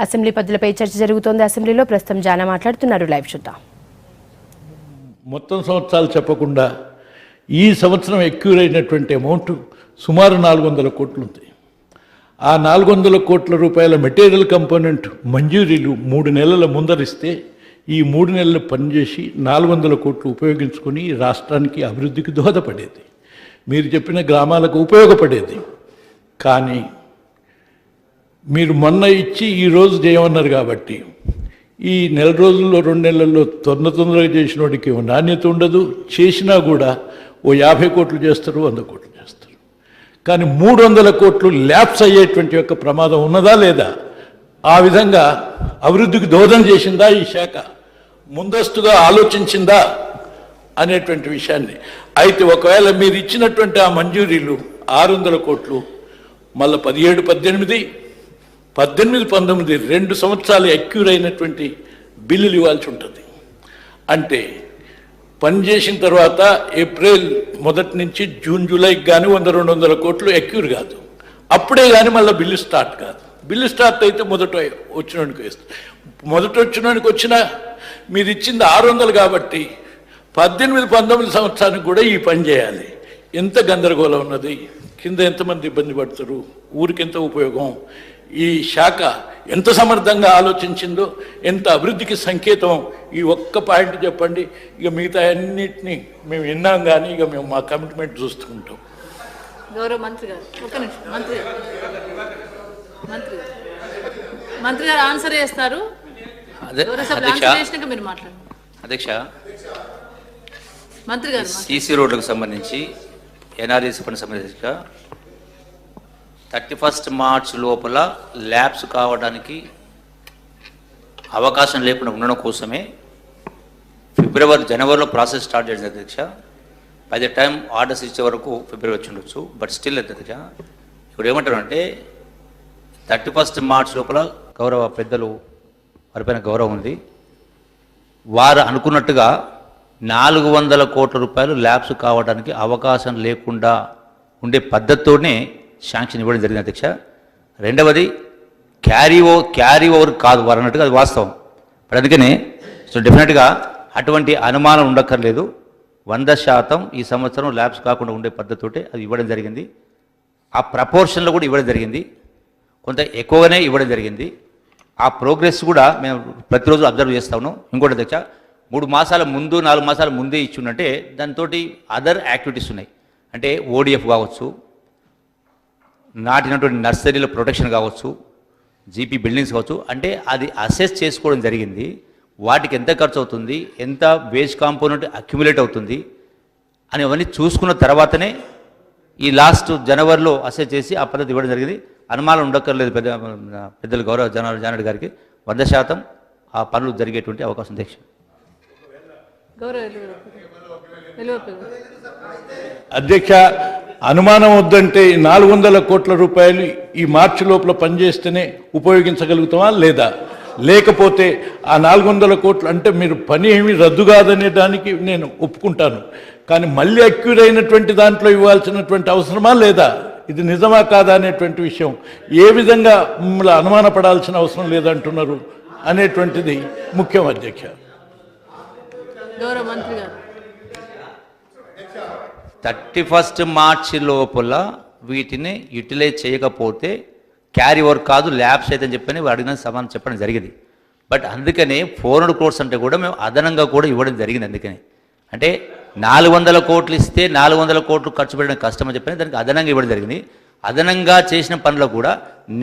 Assembly పద్ధతులపై చర్చ జరుగుతోంది. అసెంబ్లీలో ప్రస్తుతం జానా మాట్లాడుతున్నారు. లైవ్ చూద్దాం. మొత్తం సంవత్సరాలు చెప్పకుండా ఈ సంవత్సరం ఎక్యూర్ అయినటువంటి అమౌంట్ సుమారు 400 కోట్లు ఉంది. ఆ 400 కోట్ల రూపాయల మెటీరియల్ కంపోనెంట్ మంజూరీలు 3 నెలల ముందరిస్తే ఈ 3 నెలలు పనిచేసి 400 కోట్లు ఉపయోగించుకొని రాష్ట్రానికి అభివృద్ధికి దోహదపడేది, మీరు చెప్పిన గ్రామాలకు ఉపయోగపడేది. కానీ మీరు మొన్న ఇచ్చి ఈరోజు చేయమన్నారు కాబట్టి ఈ నెల రోజుల్లో 2 నెలల్లో తొందరగా చేసిన వాడికి నాణ్యత ఉండదు. చేసినా కూడా ఓ 50 కోట్లు చేస్తారు, 100 కోట్లు చేస్తారు. కానీ 300 కోట్లు ల్యాప్స్ అయ్యేటువంటి యొక్క ప్రమాదం ఉన్నదా లేదా? ఆ విధంగా అభివృద్ధికి దోహదం చేసిందా ఈ శాఖ? ముందస్తుగా ఆలోచించిందా అనేటువంటి విషయాన్ని. అయితే ఒకవేళ మీరు ఇచ్చినటువంటి ఆ మంజూరీలు 600 కోట్లు మళ్ళీ 17, 18, 19 2 సంవత్సరాలు ఎక్యూర్ అయినటువంటి బిల్లులు ఇవ్వాల్సి ఉంటుంది. అంటే పనిచేసిన తర్వాత ఏప్రిల్ 1 నుంచి జూన్, జూలైకి కానీ 100-200 కోట్లు ఎక్యూర్ కాదు. అప్పుడే కానీ మళ్ళీ బిల్లు స్టార్ట్ కాదు. బిల్లు స్టార్ట్ అయితే మొదట వచ్చినోడికి వేస్తుంది. మొదట వచ్చినోడికి వచ్చినా మీరు ఇచ్చింది 600 కాబట్టి 18-19 సంవత్సరానికి కూడా ఈ పని చేయాలి. ఎంత గందరగోళం ఉన్నది, కింద ఎంతమంది ఇబ్బంది పడతారు, ఊరికి ఎంత ఉపయోగం, ఈ శాఖ ఎంత సమర్థంగా ఆలోచించిందో, ఎంత అభివృద్ధికి సంకేతం, ఈ ఒక్క పాయింట్ చెప్పండి. ఇక మిగతా అన్నిటినీ మేము విన్నాం, కానీ ఇక మేము మా కమిట్మెంట్ చూసుకుంటాం. గౌరవ మంత్రి గారు ఒక నిమిషం. మంత్రి గారు ఆన్సర్ చేస్తారు. మీరు మాట్లాడండి. అధ్యక్ష, మంత్రి గారు సీసీ రోడ్లకు సంబంధించి ఎన్ఆర్ఈసీ ఫండ్ సంబంధించి 31 మార్చ్ లోపల ల్యాబ్స్ కావడానికి అవకాశం లేకుండా ఉండడం కోసమే జనవరిలో ప్రాసెస్ స్టార్ట్ చేసింది అధ్యక్ష. బై ద టైం ఆర్డర్స్ ఇచ్చే వరకు ఫిబ్రవరి వచ్చి ఉండొచ్చు. బట్ స్టిల్ అధ్యక్ష, ఇప్పుడు ఏమంటారు అంటే 31 మార్చ్ లోపల గౌరవ పెద్దలు వారిపైన గౌరవం ఉంది, వారు అనుకున్నట్టుగా 400 కోట్ల రూపాయలు ల్యాబ్స్ కావడానికి అవకాశం లేకుండా ఉండే పద్ధతితోనే శాంక్షన్ ఇవ్వడం జరిగింది అధ్యక్ష. రెండవది క్యారీ ఓవర్ కాదు వారు అన్నట్టుగా, అది వాస్తవం. బట్ అందుకనే సో డెఫినెట్గా అటువంటి అనుమానం ఉండక్కర్లేదు. 100% ఈ సంవత్సరం ల్యాబ్స్ కాకుండా ఉండే పద్ధతితోటే అది ఇవ్వడం జరిగింది. ఆ ప్రపోర్షన్లో కూడా ఇవ్వడం జరిగింది, కొంత ఎక్కువగానే ఇవ్వడం జరిగింది. ఆ ప్రోగ్రెస్ కూడా మేము ప్రతిరోజు అబ్జర్వ్ చేస్తా ఉన్నాం. ఇంకోటి అధ్యక్ష, 3 మాసాల ముందు 4 మాసాల ముందే ఇచ్చిందంటే దాంతో అదర్ యాక్టివిటీస్ ఉన్నాయి. అంటే ఓడిఎఫ్ కావచ్చు, నాటినటువంటి నర్సరీల ప్రొటెక్షన్ కావచ్చు, జీపీ బిల్డింగ్స్ కావచ్చు. అంటే అది అసెస్ చేసుకోవడం జరిగింది. వాటికి ఎంత ఖర్చు అవుతుంది, ఎంత వేస్ట్ కాంపోనెంట్ అక్యుములేట్ అవుతుంది అని అవన్నీ చూసుకున్న తర్వాతనే ఈ లాస్ట్ జనవరిలో అసెస్ చేసి ఆ పద్ధతి ఇవ్వడం జరిగింది. అనుమానం ఉండక్కర్లేదు పెద్దలు గౌరవ జానారెడ్డి గారికి. 100% ఆ పనులు జరిగేటువంటి అవకాశం అధ్యక్ష. అధ్యక్ష, అనుమానం వద్దంటే 400 కోట్ల రూపాయలు ఈ మార్చి లోపల పనిచేస్తేనే ఉపయోగించగలుగుతామా లేదా? లేకపోతే ఆ 400 కోట్లు అంటే మీరు పని ఏమీ రద్దు కాదనే దానికి నేను ఒప్పుకుంటాను. కానీ మళ్ళీ అక్యూర్ అయినటువంటి దాంట్లో ఇవ్వాల్సినటువంటి అవసరమా లేదా? ఇది నిజమా కాదా అనేటువంటి విషయం ఏ విధంగా మిమ్మల్ని అనుమానపడాల్సిన అవసరం లేదంటున్నారు అనేటువంటిది ముఖ్యం అధ్యక్ష. గౌరవ మంత్రి గారు 31 మార్చి లోపల వీటిని యూటిలైజ్ చేయకపోతే క్యారీ ఓవర్ కాదు, ల్యాబ్స్ అయితే అని చెప్పని అడిగిన సమాధానం చెప్పడం జరిగింది. బట్ అందుకనే 400 కోట్స్ అంటే కూడా మేము అదనంగా కూడా ఇవ్వడం జరిగింది. అందుకని అంటే 400 కోట్లు ఇస్తే 400 కోట్లు ఖర్చు పెట్టడం కష్టం అని చెప్పని దానికి అదనంగా ఇవ్వడం జరిగింది. అదనంగా చేసిన పనులు కూడా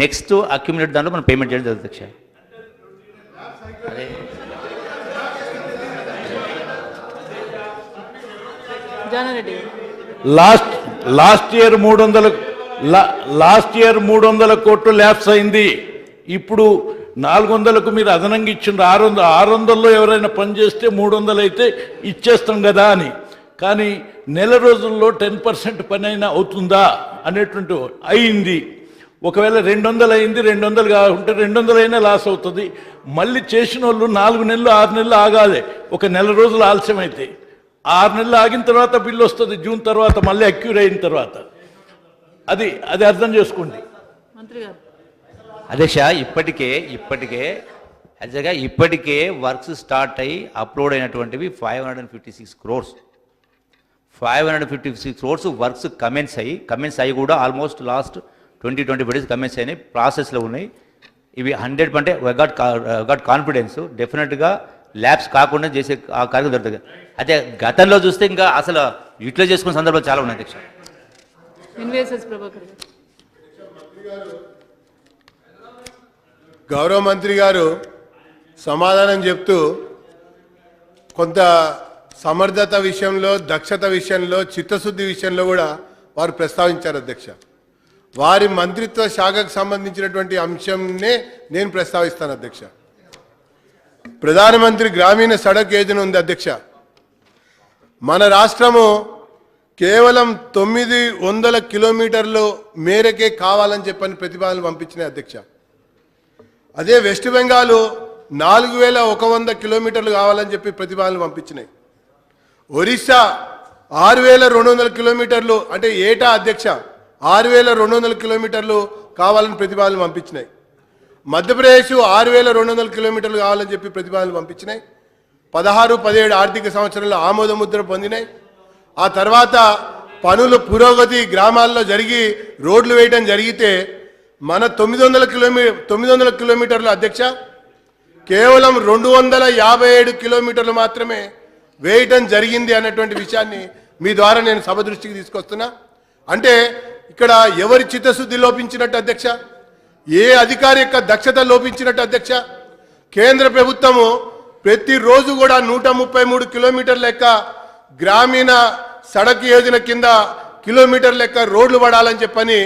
నెక్స్ట్ అక్యుములేట్ దాంట్లో మనం పేమెంట్ చేయడం జరుగుతుంది అధ్యక్ష. అదే జానారెడ్డి లాస్ట్ ఇయర్ 300 కోట్లు ల్యాప్స్ అయింది. ఇప్పుడు 400కు మీరు అదనంగా ఇచ్చిండ్రు. 600లో ఎవరైనా పని చేస్తే 300 అయితే ఇచ్చేస్తాం కదా అని. కానీ నెల రోజుల్లో 10% పని అయినా అవుతుందా అనేటువంటి అయింది. ఒకవేళ 200 అయింది, 200 కాకుంటే 200 అయినా లాస్ అవుతుంది. మళ్ళీ చేసిన వాళ్ళు 4 నెలలు 6 నెలలు ఆగాలి. ఒక నెల రోజులు ఆలస్యం అయితే 6 నెలలు ఆగిన తర్వాత బిల్లు వస్తుంది, జూన్ తర్వాత మళ్ళీ అక్యూర్ అయిన తర్వాత. అది అర్థం చేసుకోండి. మంత్రి గారు అధ్యక్ష ఇప్పటికే వర్క్స్ స్టార్ట్ అయ్యి అప్లోడ్ అయినటువంటివి 556 crores. 556 crores వర్క్స్ కమెన్స్ అయ్యి కూడా ఆల్మోస్ట్ లాస్ట్ 20-25 days కమెన్స్ అయినాయి, ప్రాసెస్లో ఉన్నాయి. ఇవి 100 అంటే గట్ కాన్ఫిడెన్స్ డెఫినెట్గా ల్యాబ్స్ కాకుండా చేసే ఆ కార్యక్రమం జరుగుతుంది. అయితే గతంలో చూస్తే ఇంకా అసలు యూటిలైజ్ చేసుకునే సందర్భాలు చాలా ఉన్నాయి అధ్యక్ష. ఇన్వేసెస్ ప్రభాకర్ గారు. గౌరవ మంత్రి గారు సమాధానం చెప్తూ కొంత సమర్థత విషయంలో, దక్షత విషయంలో, చిత్తశుద్ధి విషయంలో కూడా వారు ప్రస్తావించారు అధ్యక్ష. వారి మంత్రిత్వ శాఖకు సంబంధించినటువంటి అంశంనే నేను ప్రస్తావిస్తాను అధ్యక్ష. ప్రధానమంత్రి గ్రామీణ సడక్ యోజన ఉంది అధ్యక్ష. మన రాష్ట్రము కేవలం 900 కిలోమీటర్లు మేరకే కావాలని చెప్పని ప్రతిపాదనలు పంపించినాయి అధ్యక్ష. అదే వెస్ట్ బెంగాల్ 4100 కిలోమీటర్లు కావాలని చెప్పి ప్రతిపాదనలు పంపించినాయి. ఒరిస్సా 6200 కిలోమీటర్లు, అంటే ఏటా అధ్యక్ష 6200 కిలోమీటర్లు కావాలని ప్రతిపాదనలు పంపించినాయి. మధ్యప్రదేశ్ 6200 కిలోమీటర్లు కావాలని చెప్పి ప్రతిపాదనలు పంపించినాయి. 16-17 ఆర్థిక సంవత్సరంలో ఆమోద ముద్ర పొందినాయి. ఆ తర్వాత పనులు పురోగతి గ్రామాల్లో జరిగి రోడ్లు వేయడం జరిగితే మన 900 కిలోమీటర్లు అధ్యక్ష కేవలం 257 కిలోమీటర్లు మాత్రమే వేయటం జరిగింది అన్నటువంటి విషయాన్ని మీ ద్వారా నేను సభ దృష్టికి తీసుకొస్తున్నా. అంటే ఇక్కడ ఎవరి చిత్తశుద్ధి లోపించినట్టు అధ్యక్ష, ఏ అధికారి యొక్క దక్షత లోపించినట్టు అధ్యక్ష? కేంద్ర ప్రభుత్వము ప్రతిరోజు కూడా 133 కిలోమీటర్ల లెక్క గ్రామీణ సడక్ యోజన కింద కిలోమీటర్ లెక్క రోడ్లు పడాలని చెప్పని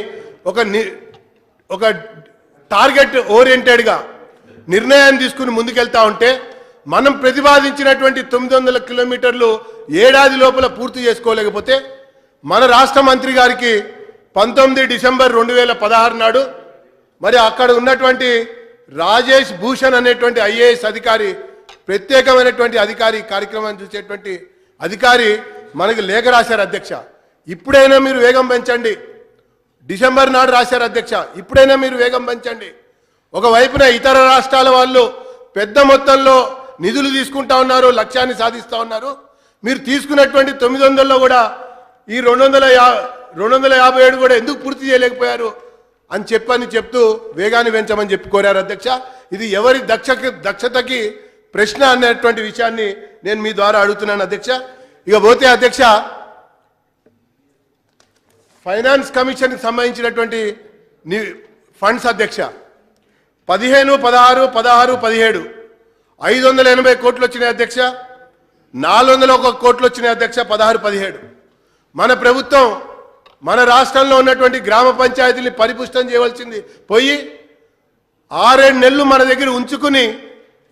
ఒక టార్గెట్ ఓరియంటెడ్గా నిర్ణయాన్ని తీసుకుని ముందుకెళ్తా ఉంటే మనం ప్రతిపాదించినటువంటి 900 కిలోమీటర్లు ఏడాది లోపల పూర్తి చేసుకోలేకపోతే మన రాష్ట్ర మంత్రి గారికి 19 డిసెంబర్ 2016 నాడు మరి అక్కడ ఉన్నటువంటి రాజేష్ భూషణ్ అనేటువంటి IAS అధికారి, ప్రత్యేకమైనటువంటి అధికారి, కార్యక్రమాన్ని చూసేటువంటి అధికారి మనకి లేఖ రాశారు అధ్యక్ష. ఇప్పుడైనా మీరు వేగం పెంచండి. డిసెంబర్ నాడు రాశారు అధ్యక్ష, ఇప్పుడైనా మీరు వేగం పెంచండి. ఒకవైపున ఇతర రాష్ట్రాల వాళ్ళు పెద్ద మొత్తంలో నిధులు తీసుకుంటా ఉన్నారు, లక్ష్యాన్ని సాధిస్తూ ఉన్నారు. మీరు తీసుకున్నటువంటి 900లో కూడా ఈ 257 కూడా ఎందుకు పూర్తి చేయలేకపోయారు అని చెప్తూ వేగాన్ని పెంచమని చెప్పి కోరారు అధ్యక్ష. ఇది ఎవరి దక్షతకి ప్రశ్న అనేటువంటి విషయాన్ని నేను మీ ద్వారా అడుగుతున్నాను అధ్యక్ష. ఇక పోతే అధ్యక్ష, ఫైనాన్స్ కమిషన్కి సంబంధించినటువంటి ఫండ్స్ అధ్యక్ష 15, 16, 17 580 కోట్లు వచ్చినాయి అధ్యక్ష. 401 కోట్లు వచ్చినాయి అధ్యక్ష 16, 17. మన ప్రభుత్వం మన రాష్ట్రంలో ఉన్నటువంటి గ్రామ పంచాయతీని పరిపుష్టం చేయవలసింది పోయి 6-7 నెలలు మన దగ్గర ఉంచుకుని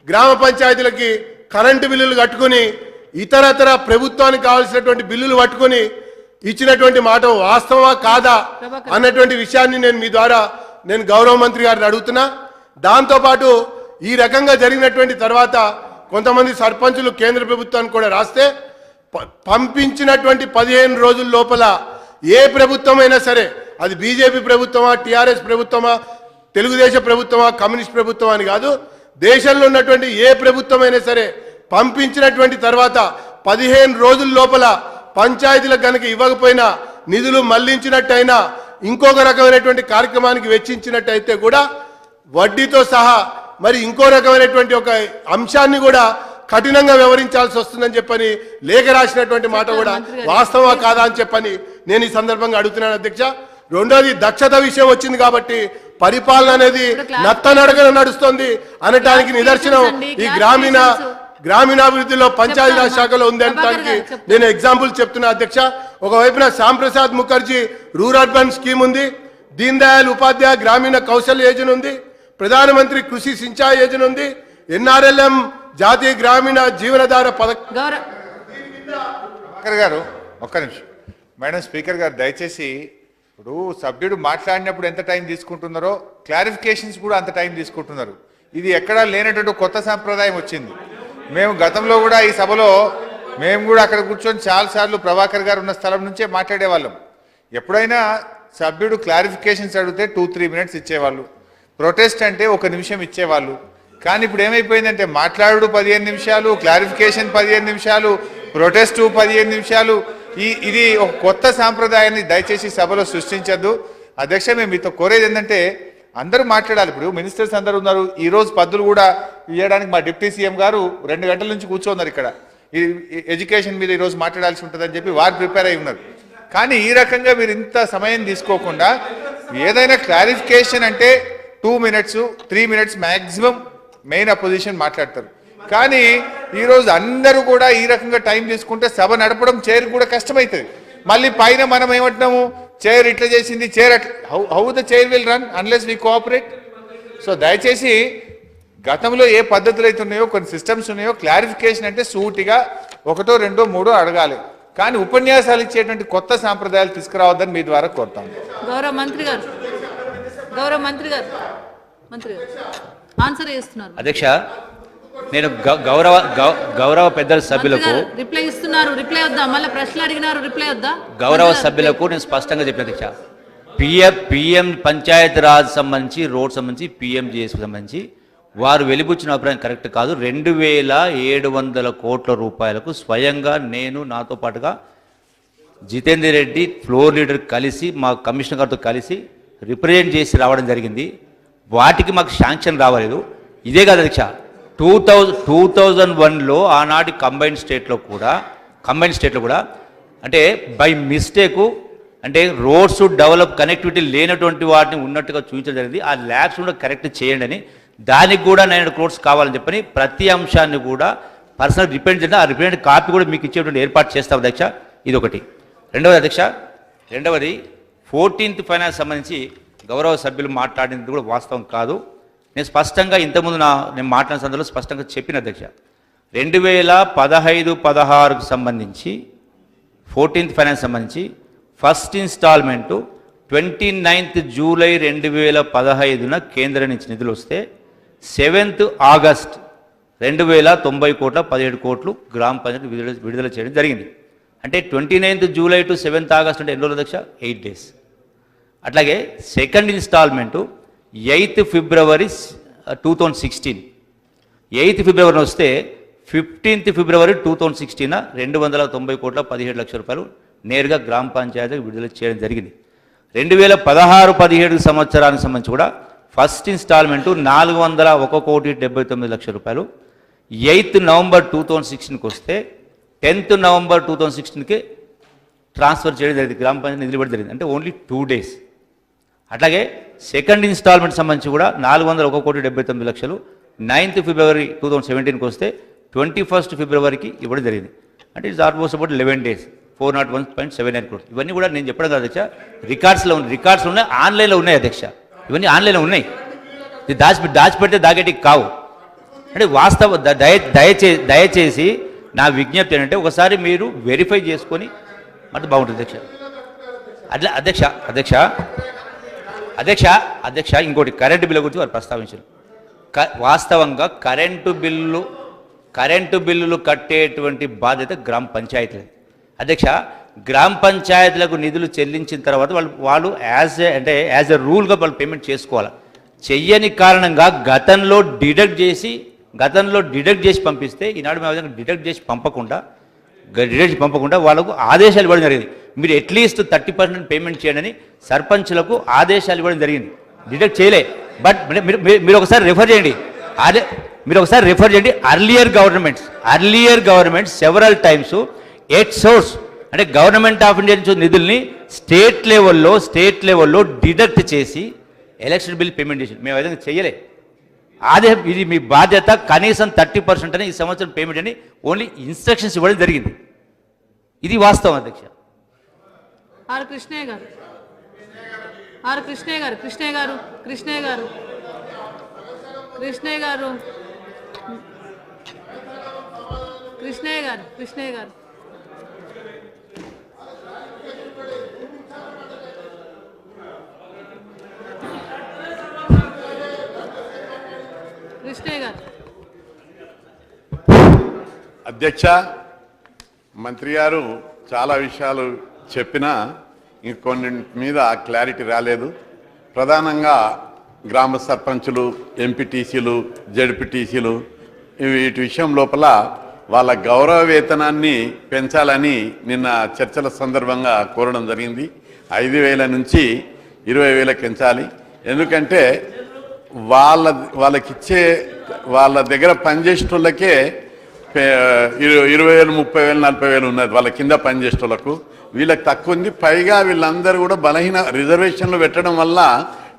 గ్రామ పంచాయతీలకి కరెంటు బిల్లులు కట్టుకుని ఇతరతర ప్రభుత్వానికి కావాల్సినటువంటి బిల్లులు పట్టుకుని ఇచ్చినటువంటి మాట వాస్తవమా కాదా అన్నటువంటి విషయాన్ని నేను మీ ద్వారా నేను గౌరవ మంత్రి గారిని అడుగుతున్నా. దాంతోపాటు ఈ రకంగా జరిగినటువంటి తర్వాత కొంతమంది సర్పంచులు కేంద్ర ప్రభుత్వానికి కూడా రాస్తే పంపించినటువంటి 15 రోజుల లోపల ఏ ప్రభుత్వమైనా సరే, అది బీజేపీ ప్రభుత్వమా, టీఆర్ఎస్ ప్రభుత్వమా, తెలుగుదేశం ప్రభుత్వమా, కమ్యూనిస్ట్ ప్రభుత్వమా అని కాదు, దేశంలో ఉన్నటువంటి ఏ ప్రభుత్వమైనా సరే పంపించినటువంటి తర్వాత 15 రోజుల లోపల పంచాయతీలకు కనుక ఇవ్వకపోయినా, నిధులు మళ్లించినట్టయినా, ఇంకొక రకమైనటువంటి కార్యక్రమానికి వెచ్చించినట్టయితే కూడా వడ్డీతో సహా మరి ఇంకో రకమైనటువంటి ఒక అంశాన్ని కూడా కఠినంగా వ్యవహరించాల్సి వస్తుందని చెప్పని లేఖ రాసినటువంటి మాట కూడా వాస్తవా కాదా అని చెప్పని నేను ఈ సందర్భంగా అడుగుతున్నాను అధ్యక్ష. రెండోది, దక్షత విషయం వచ్చింది కాబట్టి పరిపాలన అనేది నత్తనడకన నడుస్తుంది అనటానికి నిదర్శనం ఈ గ్రామీణాభివృద్ధిలో పంచాయతీరాజ్ శాఖలో ఉంది అనటానికి నేను ఎగ్జాంపుల్ చెప్తున్నా అధ్యక్ష. ఒకవైపున Shyamprasad Mukherjee rural urban scheme ఉంది, దీన్ దయాళ్ ఉపాధ్యాయ గ్రామీణ కౌశల్ యోజన ఉంది, ప్రధానమంత్రి కృషి సించాయ్ యోజన ఉంది, NRLM జాతీయ గ్రామీణ జీవనాధార పథకం. స్పీకర్ గారు ఒక్క నిమిషం. మేడం స్పీకర్ గారు దయచేసి, ఇప్పుడు సభ్యుడు మాట్లాడినప్పుడు ఎంత టైం తీసుకుంటున్నారో క్లారిఫికేషన్స్ కూడా అంత టైం తీసుకుంటున్నారు. ఇది ఎక్కడా లేనటువంటి కొత్త సాంప్రదాయం వచ్చింది. మేము గతంలో కూడా ఈ సభలో మేము కూడా అక్కడ కూర్చొని చాలాసార్లు ప్రభాకర్ గారు ఉన్న స్థలం నుంచే మాట్లాడేవాళ్ళం. ఎప్పుడైనా సభ్యుడు క్లారిఫికేషన్స్ అడిగితే 2-3 మినిట్స్ ఇచ్చేవాళ్ళు. ప్రొటెస్ట్ అంటే 1 నిమిషం ఇచ్చేవాళ్ళు. కానీ ఇప్పుడు ఏమైపోయిందంటే మాట్లాడు 15 నిమిషాలు, క్లారిఫికేషన్ 15 నిమిషాలు, ప్రొటెస్టు 15 నిమిషాలు. ఇది ఒక కొత్త సాంప్రదాయాన్ని దయచేసి సభలో సృష్టించద్దు. అధ్యక్ష, మేము మీతో కోరేది ఏంటంటే అందరూ మాట్లాడాలి. ఇప్పుడు మినిస్టర్స్ అందరూ ఉన్నారు. ఈరోజు పద్దులు కూడా ఇవ్వడానికి మా డిప్యూటీ సీఎం గారు 2 గంటల నుంచి కూర్చోన్నారు ఇక్కడ. ఈ ఎడ్యుకేషన్ మీద ఈరోజు మాట్లాడాల్సి ఉంటుందని చెప్పి వారు ప్రిపేర్ అయి ఉన్నారు. కానీ ఈ రకంగా మీరు ఇంత సమయం తీసుకోకుండా ఏదైనా క్లారిఫికేషన్ అంటే 2 minutes 3 minutes maximum main opposition మాట్లాడతారు. కానీ ఈరోజు అందరూ కూడా ఈ రకంగా టైం తీసుకుంటే సభ నడపడం చైర్ కూడా కష్టమవుతుంది. మళ్ళీ పైన మనం ఏమంటున్నాము, చైర్ ఇట్లా చేసింది, చైర్ అట్లా. How the chair will run unless we cooperate. So దయచేసి గతంలో ఏ పద్ధతులు అయితే ఉన్నాయో, కొన్ని సిస్టమ్స్ ఉన్నాయో, క్లారిఫికేషన్ అంటే సూటిగా 1, 2, 3 అడగాలి. కానీ ఉపన్యాసాలు ఇచ్చేటువంటి కొత్త సాంప్రదాయాలు తీసుకురావద్దని మీ ద్వారా కోరుతాం. గౌరవ మంత్రి గారు ఆన్సర్ చేస్తున్నారు. అధ్యక్ష, నేను గౌరవ పెద్దల సభ్యులకు రిప్లై ఇస్తున్నారు. రిప్లై వద్దా? మళ్ళీ ప్రశ్నలు అడిగినారు, రిప్లై వద్దా? గౌరవ సభ్యులకు నేను స్పష్టంగా చెప్పిన అధ్యక్ష, పిఎం పంచాయత్ రాజ్ సంబంధించి, రోడ్ సంబంధించి, పిఎంజిఎస్ సంబంధించి వారు వెలిబుచ్చిన అభిప్రాయం కరెక్ట్ కాదు. 2700 కోట్ల రూపాయలకు స్వయంగా నేను, నాతో పాటుగా జితేందర్ రెడ్డి ఫ్లోర్ లీడర్ కలిసి, మా కమిషనర్ గారితో కలిసి రిప్రజెంట్ చేసి రావడం జరిగింది. వాటికి మాకు శాంక్షన్ రావలేదు. ఇదే కాదు అధ్యక్ష, 2001లో ఆనాటి కంబైన్డ్ స్టేట్లో కూడా అంటే బై మిస్టేకు అంటే రోడ్స్ డెవలప్ కనెక్టివిటీ లేనటువంటి వాటిని ఉన్నట్టుగా చూపించడం జరిగింది. ఆ ల్యాబ్స్ కూడా కరెక్ట్ చేయండి అని, దానికి కూడా 900 crores కావాలని చెప్పని ప్రతి అంశాన్ని కూడా పర్సనల్ రిప్రజెంట్ చేయండి. ఆ రిప్రజెంట్ కాపీ కూడా మీకు ఇచ్చేటువంటి ఏర్పాటు చేస్తాం అధ్యక్ష. ఇది ఒకటి. రెండవది అధ్యక్ష, 14th ఫైనాన్స్ సంబంధించి గౌరవ సభ్యులు మాట్లాడినది కూడా వాస్తవం కాదు. నేను స్పష్టంగా ఇంతకుముందు నేను మాట్లాడిన సందర్భంలో స్పష్టంగా చెప్పిన అధ్యక్ష, 2015-16కు సంబంధించి 14th ఫైనాన్స్ సంబంధించి ఫస్ట్ ఇన్స్టాల్మెంటు 29th జూలై 2015న కేంద్రం నుంచి నిధులు వస్తే 7th ఆగస్ట్ 2090 కోట్ల 17 కోట్లు గ్రామ పంచాయతీ విడుదల చేయడం జరిగింది. అంటే 29th July to 7th August అంటే ఎన్ని రోజులు అధ్యక్ష? 8 days. అట్లాగే సెకండ్ ఇన్స్టాల్మెంటు 8th ఫిబ్రవరి 2016, 8th ఫిబ్రవరి వస్తే 15th ఫిబ్రవరి 2016 290 కోట్ల 17 లక్షల రూపాయలు నేరుగా గ్రామ పంచాయతీకి విడుదల చేయడం జరిగింది. 2016-17 సంవత్సరానికి సంబంధించి కూడా ఫస్ట్ ఇన్స్టాల్మెంటు 401 కోటి 79 లక్షల రూపాయలు 8th నవంబర్ 2016కి వస్తే 10th నవంబర్ 2016కి ట్రాన్స్ఫర్ చేయడం జరిగింది, గ్రామ పంచాయతీ నిధులు ఇవ్వడం జరిగింది. అంటే ఓన్లీ 2 days. అట్లాగే సెకండ్ ఇన్స్టాల్మెంట్ సంబంధించి కూడా 401 కోటి 79 లక్షలు 9th ఫిబ్రవరి 2017కి వస్తే 21st ఫిబ్రవరికి ఇవ్వడం జరిగింది. అంటే it's almost about 11 days, 401.79 crores. ఇవన్నీ కూడా నేను చెప్పడం కాదు అధ్యక్ష, రికార్డ్స్లో ఉన్నాయి, ఆన్లైన్లో ఉన్నాయి అధ్యక్ష. ఇవన్నీ ఆన్లైన్లో ఉన్నాయి. ఇది దాచిపెడితే దాగేటికి కావు. అంటే వాస్తవ దయచేసి నా విజ్ఞప్తి ఏంటంటే ఒకసారి మీరు వెరిఫై చేసుకొని అంటే బాగుంటుంది అధ్యక్ష. అట్లా అధ్యక్ష ఇంకోటి కరెంటు బిల్లు గురించి వారు ప్రస్తావించారు. వాస్తవంగా కరెంటు బిల్లులు కట్టేటువంటి బాధ్యత గ్రామ పంచాయతీలది అధ్యక్ష. గ్రామ పంచాయతీలకు నిధులు చెల్లించిన తర్వాత వాళ్ళు యాజ్ ఎ రూల్గా వాళ్ళు పేమెంట్ చేసుకోవాలి. చెయ్యని కారణంగా గతంలో డిడక్ట్ చేసి పంపిస్తే ఈనాడు మేము డిడక్ట్ చేసి పంపకుండా వాళ్ళకు ఆదేశాలు ఇవ్వడం జరిగింది. మీరు అట్లీస్ట్ 30% పేమెంట్ చేయండి సర్పంచ్లకు ఆదేశాలు ఇవ్వడం జరిగింది. డిడక్ట్ చేయలే. బట్ మీరు ఒకసారి రెఫర్ చేయండి. Earlier governments several times at source అంటే గవర్నమెంట్ ఆఫ్ ఇండియా నుంచి నిధుల్ని స్టేట్ లెవెల్లో డిడక్ట్ చేసి ఎలక్షన్ బిల్ పేమెంట్ చేసి మేము ఏదైనా చేయలే. ఇది మీ బాధ్యత, కనీసం 30% అని ఈ సంవత్సరం పేమెంట్ అని ఓన్లీ ఇన్స్ట్రక్షన్స్ ఇవ్వడం జరిగింది. ఇది వాస్తవం అధ్యక్ష. కృష్ణయ్య గారు అధ్యక్ష, మంత్రి గారు చాలా విషయాలు చెప్పినా ఇంకొన్ని మీద క్లారిటీ రాలేదు. ప్రధానంగా గ్రామ సర్పంచులు, ఎంపీటీసీలు, జడ్పీటీసీలు వీటి విషయం లోపల వాళ్ళ గౌరవ వేతనాన్ని పెంచాలని నిన్న చర్చల సందర్భంగా కోరడం జరిగింది. 5,000 నుంచి 20,000 పెంచాలి. ఎందుకంటే వాళ్ళకిచ్చే వాళ్ళ దగ్గర పనిచేసేటోళ్ళకే 20,000, 30,000, 40,000 ఉన్నది వాళ్ళ కింద పనిచేసేటోళ్ళకు. వీళ్ళకి తక్కువ ఉంది. పైగా వీళ్ళందరూ కూడా బలహీన రిజర్వేషన్లు పెట్టడం వల్ల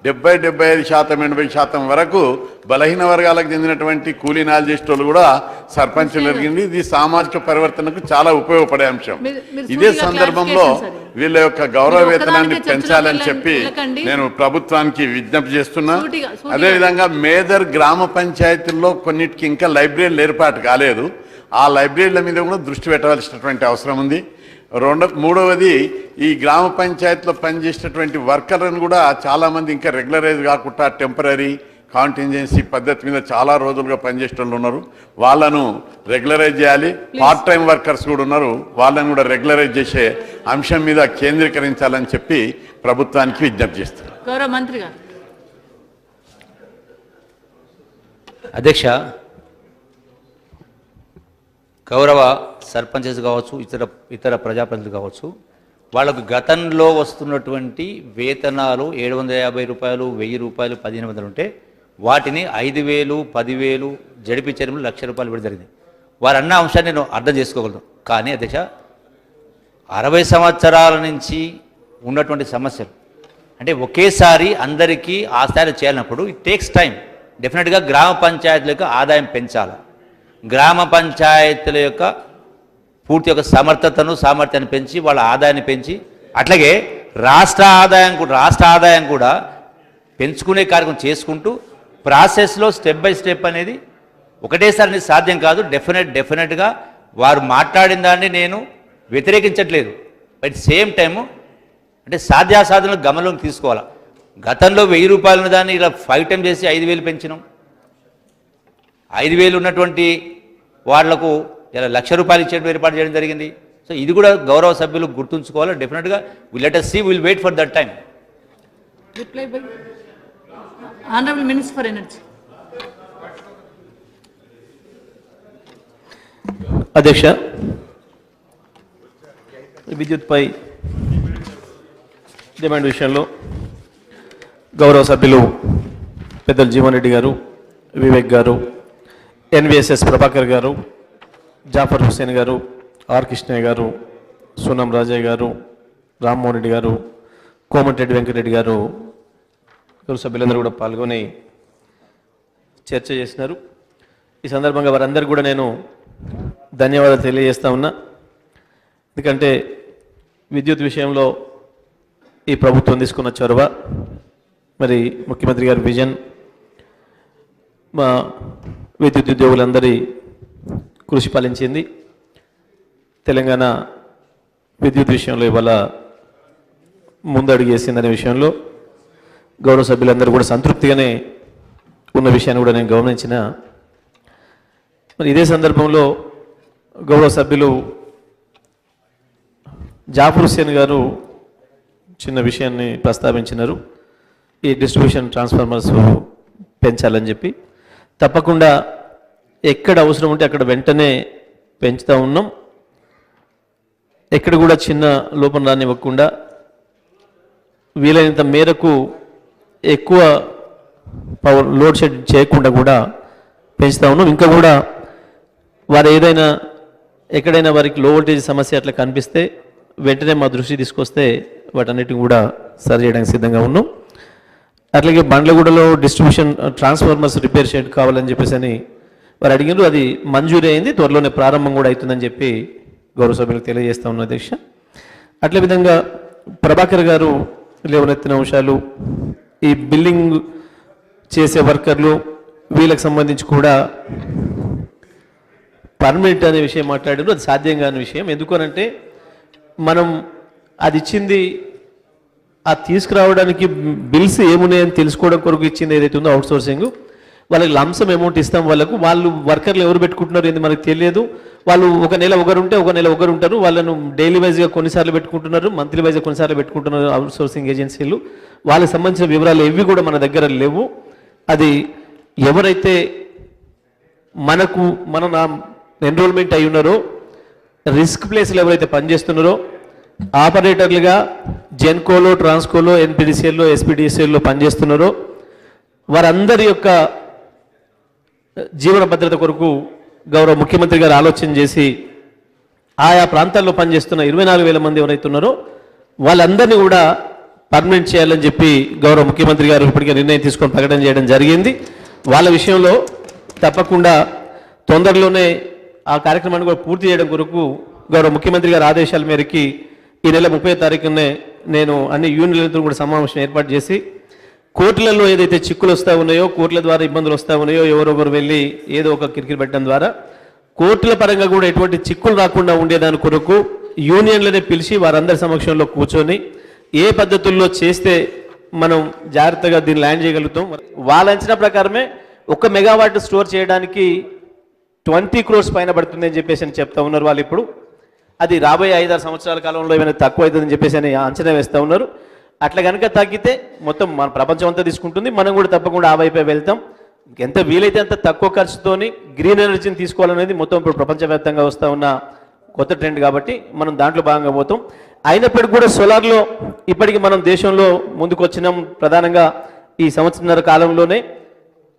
70-75%, 80% వరకు బలహీన వర్గాలకు చెందినటువంటి కూలీ నాలు చేసేటోళ్ళు కూడా సర్పంచులు జరిగింది. ఇది సామాజిక పరివర్తనకు చాలా ఉపయోగపడే అంశం. ఇదే సందర్భంలో వీళ్ళ యొక్క గౌరవ వేతనాన్ని పెంచాలని చెప్పి నేను ప్రభుత్వానికి విజ్ఞప్తి చేస్తున్నా. అదేవిధంగా మేదర్ గ్రామ పంచాయతీల్లో కొన్నిటికి ఇంకా లైబ్రరీలు ఏర్పాటు కాలేదు. ఆ లైబ్రరీల మీద కూడా దృష్టి పెట్టవలసినటువంటి అవసరం ఉంది. మూడవది, ఈ గ్రామ పంచాయతీలో పనిచేసేటటువంటి వర్కర్లను కూడా చాలామంది ఇంకా రెగ్యులరైజ్ కాకుండా టెంపరీ కాంటింజెన్సీ పద్ధతి మీద చాలా రోజులుగా పనిచేసే వాళ్ళు ఉన్నారు. వాళ్ళను రెగ్యులరైజ్ చేయాలి. పార్ట్ టైం వర్కర్స్ కూడా ఉన్నారు, వాళ్ళని కూడా రెగ్యులరైజ్ చేసే అంశం మీద కేంద్రీకరించాలని చెప్పి ప్రభుత్వానికి విజ్ఞప్తి చేస్తున్నారు. గౌరవ మంత్రి గారు. అధ్యక్ష, గౌరవ సర్పంచెస్ కావచ్చు, ఇతర ప్రజాప్రతినిధులు కావచ్చు, వాళ్ళకు గతంలో వస్తున్నటువంటి వేతనాలు 750 రూపాయలు, 1000 రూపాయలు, 1,500 ఉంటే వాటిని 5,000, 10,000 జడిపి చర్యలు 1,00,000 రూపాయలు ఇవ్వడం జరిగింది. వారు అన్న అంశాన్ని నేను అర్థం చేసుకోగలను. కానీ అధ్యక్ష, 60 సంవత్సరాల నుంచి ఉన్నటువంటి సమస్యలు అంటే ఒకేసారి అందరికీ ఆ స్థాయిలో చేయాలన్నప్పుడు ఇట్ టేక్స్ టైం. డెఫినెట్గా గ్రామ పంచాయతీలకు ఆదాయం పెంచాలి. గ్రామ పంచాయతీల యొక్క పూర్తి యొక్క సామర్థ్యాన్ని పెంచి వాళ్ళ ఆదాయాన్ని పెంచి అట్లాగే రాష్ట్ర ఆదాయం కూడా పెంచుకునే కార్యక్రమం చేసుకుంటూ ప్రాసెస్లో స్టెప్ బై స్టెప్ అనేది ఒకటేసారి సాధ్యం కాదు. డెఫినెట్గా వారు మాట్లాడిన దాన్ని నేను వ్యతిరేకించట్లేదు. బట్ సేమ్ టైము అంటే సాధ్యాసాధనలు గమనంలోకి తీసుకోవాలి. గతంలో 1,000 రూపాయలు దాన్ని ఇలా 5 టైం చేసి 5,000 పెంచినాం. 5,000 ఉన్నటువంటి వాళ్లకు ఇలా 1,00,000 రూపాయలు ఇచ్చేట్టు ఏర్పాటు చేయడం జరిగింది. సో ఇది కూడా గౌరవ సభ్యులు గుర్తుంచుకోవాలి. డెఫినెట్గా let us see, we'll wait for that time. Reply by honourable minister for energy. అధ్యక్ష, విద్యుత్పై డిమాండ్ విషయంలో గౌరవ సభ్యులు పెద్దలు జీవన్ రెడ్డి గారు, వివేక్ గారు, ఎన్విఎస్ఎస్ ప్రభాకర్ గారు, జాఫర్ హుస్సేన్ గారు, ఆర్ కృష్ణయ్య గారు, సూనం రాజయ్య గారు, రామ్మోహన్ రెడ్డి గారు, కోమటిరెడ్డి వెంకటరెడ్డి గారు సభ్యులందరూ కూడా పాల్గొని చర్చ చేసినారు. ఈ సందర్భంగా వారందరికీ కూడా నేను ధన్యవాదాలు తెలియజేస్తా ఉన్నా. ఎందుకంటే విద్యుత్ విషయంలో ఈ ప్రభుత్వం తీసుకున్న చొరవ, మరి ముఖ్యమంత్రి గారి విజన్, మా విద్యుత్ ఉద్యోగులందరి కృషి ఫలించింది. తెలంగాణ విద్యుత్ విషయంలో ఇవాళ ముందడుగు వేసిందనే విషయంలో గౌరవ సభ్యులందరూ కూడా సంతృప్తిగానే ఉన్న విషయాన్ని కూడా నేను గమనించిన. మరి ఇదే సందర్భంలో గౌరవ సభ్యులు జాఫర్ హుస్సేన్ గారు చిన్న విషయాన్ని ప్రస్తావించినారు. ఈ డిస్ట్రిబ్యూషన్ ట్రాన్స్ఫార్మర్స్ పెంచాలని చెప్పి తప్పకుండా ఎక్కడ అవసరం ఉంటే అక్కడ వెంటనే పెంచుతూ ఉన్నాం. ఎక్కడ కూడా చిన్న లోపం రానివ్వకుండా వీలైనంత మేరకు ఎక్కువ పవర్ లోడ్ షెడ్ చేయకుండా కూడా పెంచుతూ ఉన్నాం. ఇంకా కూడా వారు ఏదైనా ఎక్కడైనా వారికి లో వోల్టేజ్ సమస్య అట్లా కనిపిస్తే వెంటనే మా దృష్టి తీసుకొస్తే వాటన్నిటిని కూడా సరి చేయడానికి సిద్ధంగా ఉన్నాం. అట్లాగే బండ్లగూడలో డిస్ట్రిబ్యూషన్ ట్రాన్స్ఫార్మర్స్ రిపేర్ షెడ్ కావాలని చెప్పేసి అని వారు అడిగినారు. అది మంజూరీ అయింది, త్వరలోనే ప్రారంభం కూడా అవుతుందని చెప్పి గౌరవ సభ్యులకు తెలియజేస్తా ఉన్న అధ్యక్ష. అట్లే విధంగా ప్రభాకర్ గారు లేవనెత్తిన అంశాలు, ఈ బిల్డింగ్ చేసే వర్కర్లు వీళ్ళకి సంబంధించి కూడా పర్మనెంట్ అనే విషయం మాట్లాడారు. అది సాధ్యం కాని విషయం. ఎందుకనంటే మనం అది ఇచ్చింది, అది తీసుకురావడానికి బిల్స్ ఏమున్నాయని తెలుసుకోవడం కొరకు ఇచ్చింది ఏదైతే ఉందో అవుట్ సోర్సింగ్, వాళ్ళకి లంసం అమౌంట్ ఇస్తాం. వాళ్ళు వర్కర్లు ఎవరు పెట్టుకుంటున్నారు ఏంది మనకు తెలియదు. వాళ్ళు ఒక నెల ఒకరుంటే ఒక నెల ఒకరు ఉంటారు. వాళ్ళను డైలీ వైజ్గా కొన్నిసార్లు పెట్టుకుంటున్నారు, మంత్లీ వైజ్గా కొన్నిసార్లు పెట్టుకుంటున్నారు అవుట్ సోర్సింగ్ ఏజెన్సీలు. వాళ్ళకి సంబంధించిన వివరాలు ఏవి కూడా మన దగ్గర లేవు. అది ఎవరైతే మన ఎన్రోల్మెంట్ అయి ఉన్నారో, రిస్క్ ప్లేస్లో ఎవరైతే పనిచేస్తున్నారో, ఆపరేటర్లుగా జెన్కోలో, ట్రాన్స్కోలో, ఎన్పిడిసిఎల్లో, ఎస్పీడిసిఎల్లో పనిచేస్తున్నారో వారందరి యొక్క జీవన భద్రత కొరకు గౌరవ ముఖ్యమంత్రి గారు ఆలోచన చేసి ఆయా ప్రాంతాల్లో పనిచేస్తున్న 24,000 మంది ఎవరైతే ఉన్నారో వాళ్ళందరినీ కూడా పర్మనెంట్ చేయాలని చెప్పి గౌరవ ముఖ్యమంత్రి గారు ఇప్పటికే నిర్ణయం తీసుకొని ప్రకటన చేయడం జరిగింది. వాళ్ళ విషయంలో తప్పకుండా తొందరలోనే ఆ కార్యక్రమాన్ని కూడా పూర్తి చేయడం కొరకు గౌరవ ముఖ్యమంత్రి గారి ఆదేశాల మేరకి ఈ నెల 30వ తారీఖునే నేను అన్ని యూనియన్లతో కూడా సమావేశం ఏర్పాటు చేసి కోర్టులలో ఏదైతే చిక్కులు వస్తూ ఉన్నాయో, కోర్టుల ద్వారా ఇబ్బందులు వస్తూ ఉన్నాయో, ఎవరొకరు వెళ్ళి ఏదో ఒక కిరికిరి పెట్టడం ద్వారా కోర్టుల పరంగా కూడా ఎటువంటి చిక్కులు రాకుండా ఉండేదాని కొరకు యూనియన్లనే పిలిచి వారందరి సమక్షంలో కూర్చొని ఏ పద్ధతుల్లో చేస్తే మనం జాగ్రత్తగా దీన్ని ల్యాండ్ చేయగలుగుతాం. వాళ్ళ అంచనా ప్రకారమే 1 మెగావాట్ స్టోర్ చేయడానికి 20 crores పైన పడుతుంది అని చెప్పేసి చెప్తా ఉన్నారు వాళ్ళు. ఇప్పుడు అది రాబోయే 5-6 సంవత్సరాల కాలంలో ఏమైనా తక్కువ అవుతుందని చెప్పేసి అంచనా వేస్తూ ఉన్నారు. అట్లా కనుక తగ్గితే మొత్తం మన ప్రపంచం అంతా తీసుకుంటుంది, మనం కూడా తప్పకుండా ఆ వైపే వెళ్తాం. ఎంత వీలైతే అంత తక్కువ ఖర్చుతోని గ్రీన్ ఎనర్జీని తీసుకోవాలనేది మొత్తం ఇప్పుడు ప్రపంచవ్యాప్తంగా వస్తూ ఉన్న కొత్త ట్రెండ్ కాబట్టి మనం దాంట్లో భాగంగా పోతాం. అయినప్పటికీ కూడా సోలార్లో ఇప్పటికీ మనం దేశంలో ముందుకు వచ్చినాం. ప్రధానంగా ఈ సంవత్సరన్నర కాలంలోనే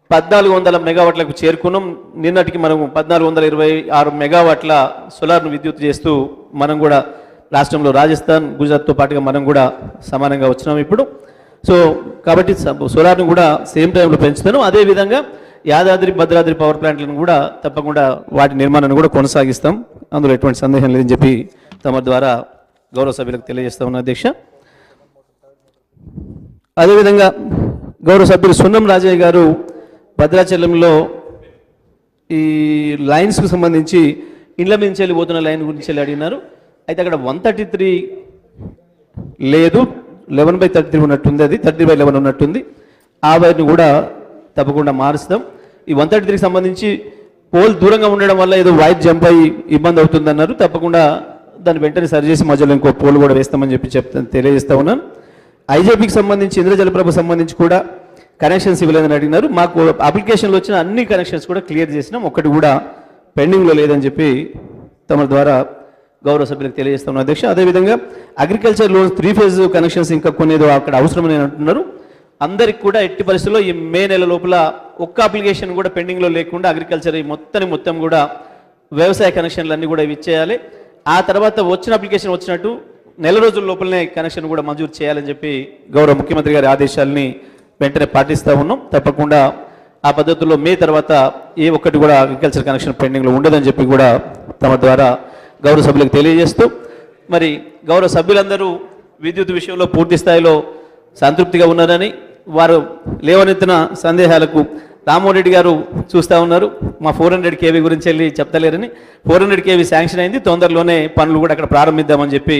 1400 మెగావాట్లకు చేరుకున్నాం. నిన్నటికి మనం 1426 మెగావాట్ల సోలార్ను విద్యుత్ చేస్తూ మనం కూడా రాష్ట్రంలో రాజస్థాన్, గుజరాత్తో పాటుగా మనం కూడా సమానంగా వచ్చినాం ఇప్పుడు. సో కాబట్టి సోలార్ను కూడా సేమ్ టైంలో పెంచుతాను. అదేవిధంగా యాదాద్రి, భద్రాద్రి పవర్ ప్లాంట్లను కూడా తప్పకుండా వాటి నిర్మాణాన్ని కూడా కొనసాగిస్తాం. అందులో ఎటువంటి సందేహం లేదని చెప్పి తమ ద్వారా గౌరవ సభ్యులకు తెలియజేస్తా ఉన్నా అధ్యక్ష. అదేవిధంగా గౌరవ సభ్యులు సున్నం రాజయ్య గారు భద్రాచలంలో ఈ లైన్స్కు సంబంధించి ఇండ్ల నుంచి వెళ్ళిపోతున్న లైన్ గురించి అడిగినారు. అయితే అక్కడ 133 లేదు, 11/33 ఉన్నట్టుంది, అది 30/11 ఉన్నట్టుంది. ఆ వైర్ని కూడా తప్పకుండా మారుస్తాం. ఈ 133కి సంబంధించి పోల్ దూరంగా ఉండడం వల్ల ఏదో వైర్ జంప్ అయ్యి ఇబ్బంది అవుతుందన్నారు. తప్పకుండా దాన్ని వెంటనే సరిచేసి మధ్యలో ఇంకో పోల్ కూడా వేస్తామని చెప్పి తెలియజేస్తా ఉన్నాను. ఐజేపీకి సంబంధించి, ఇంద్రజలప్రభకు సంబంధించి కూడా కనెక్షన్స్ ఇవ్వలేదని అడిగినారు. మాకు అప్లికేషన్లో వచ్చిన అన్ని కనెక్షన్స్ కూడా క్లియర్ చేసినాం, ఒక్కటి కూడా పెండింగ్లో లేదని చెప్పి తమ ద్వారా గౌరవ సభ్యులకు తెలియజేస్తాం అధ్యక్ష. అదేవిధంగా అగ్రికల్చర్ లోన్ 3 phase కనెక్షన్స్ ఇంకా కొన్ని ఏదో అక్కడ అవసరమని అంటున్నారు. అందరికి కూడా ఎట్టి పరిస్థితుల్లో ఈ మే నెల లోపల ఒక్క అప్లికేషన్ కూడా పెండింగ్లో లేకుండా అగ్రికల్చర్ మొత్తం కూడా వ్యవసాయ కనెక్షన్లు అన్నీ కూడా ఇచ్చేయాలి. ఆ తర్వాత వచ్చిన అప్లికేషన్ వచ్చినట్టు నెల రోజుల లోపలనే కనెక్షన్ కూడా మంజూరు చేయాలని చెప్పి గౌరవ ముఖ్యమంత్రి గారి ఆదేశాలని వెంటనే పాటిస్తూ ఉన్నాం. తప్పకుండా ఆ పద్ధతుల్లో మే తర్వాత ఏ ఒక్కటి కూడా అగ్రికల్చర్ కనెక్షన్ పెండింగ్లో ఉండదని చెప్పి కూడా తమ ద్వారా గౌరవ సభ్యులకు తెలియజేస్తూ, మరి గౌరవ సభ్యులందరూ విద్యుత్ విషయంలో పూర్తి స్థాయిలో సంతృప్తిగా ఉన్నారని, వారు లేవనెత్తిన సందేహాలకు రామ్మోహన్ రెడ్డి గారు చూస్తూ ఉన్నారు. మా 400 kV గురించి వెళ్ళి చెప్తలేరని, 400 kV శాంక్షన్ అయింది, తొందరలోనే పనులు కూడా అక్కడ ప్రారంభిద్దామని చెప్పి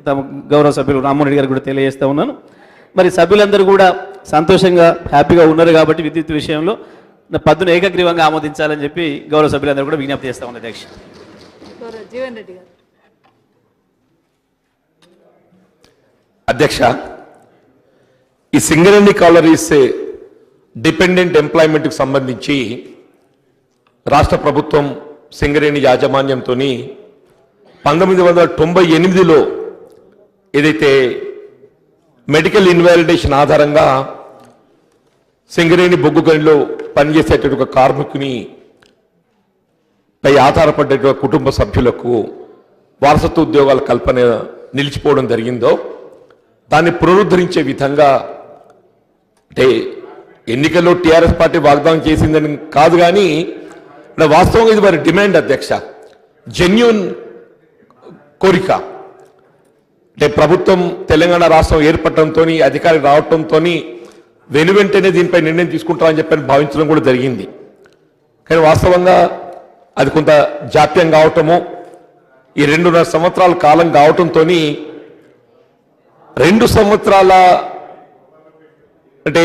తమ గౌరవ సభ్యులు రామ్మోహన్ రెడ్డి గారు కూడా తెలియజేస్తూ ఉన్నాను. మరి సభ్యులందరూ కూడా సంతోషంగా హ్యాపీగా ఉన్నారు కాబట్టి విద్యుత్ విషయంలో పద్దును ఏకగ్రీవంగా ఆమోదించాలని చెప్పి గౌరవ సభ్యులందరూ కూడా విజ్ఞప్తి చేస్తా ఉన్నారు అధ్యక్ష. జీవన్ రెడ్డి గారు. అధ్యక్ష, ఈ సింగరేణి కాలరీస్ డిపెండెంట్ ఎంప్లాయ్మెంట్కి సంబంధించి రాష్ట్ర ప్రభుత్వం సింగరేణి యాజమాన్యంతో 1998లో ఏదైతే మెడికల్ ఇన్వాలిడేషన్ ఆధారంగా సింగరేణి బొగ్గు గనిలో పనిచేసేటువంటి ఒక కార్మికుని పై ఆధారపడ్డ కుటుంబ సభ్యులకు వారసత్వ ఉద్యోగాల కల్పన నిలిచిపోవడం జరిగిందో దాన్ని పునరుద్ధరించే విధంగా, అంటే ఎన్నికల్లో టీఆర్ఎస్ పార్టీ వాగ్దానం చేసిందని కాదు కానీ వాస్తవంగా ఇది వారి డిమాండ్ అధ్యక్ష, జెన్యూన్ కోరిక. అంటే ప్రభుత్వం తెలంగాణ రాష్ట్రం ఏర్పడటంతో అధికారం రావడంతో వెనువెంటనే దీనిపై నిర్ణయం తీసుకుంటామని చెప్పని భావించడం కూడా జరిగింది. కానీ వాస్తవంగా అది కొంత జాప్యం కావటము, ఈ 2.5 సంవత్సరాల కాలం కావటంతో 2 సంవత్సరాల అంటే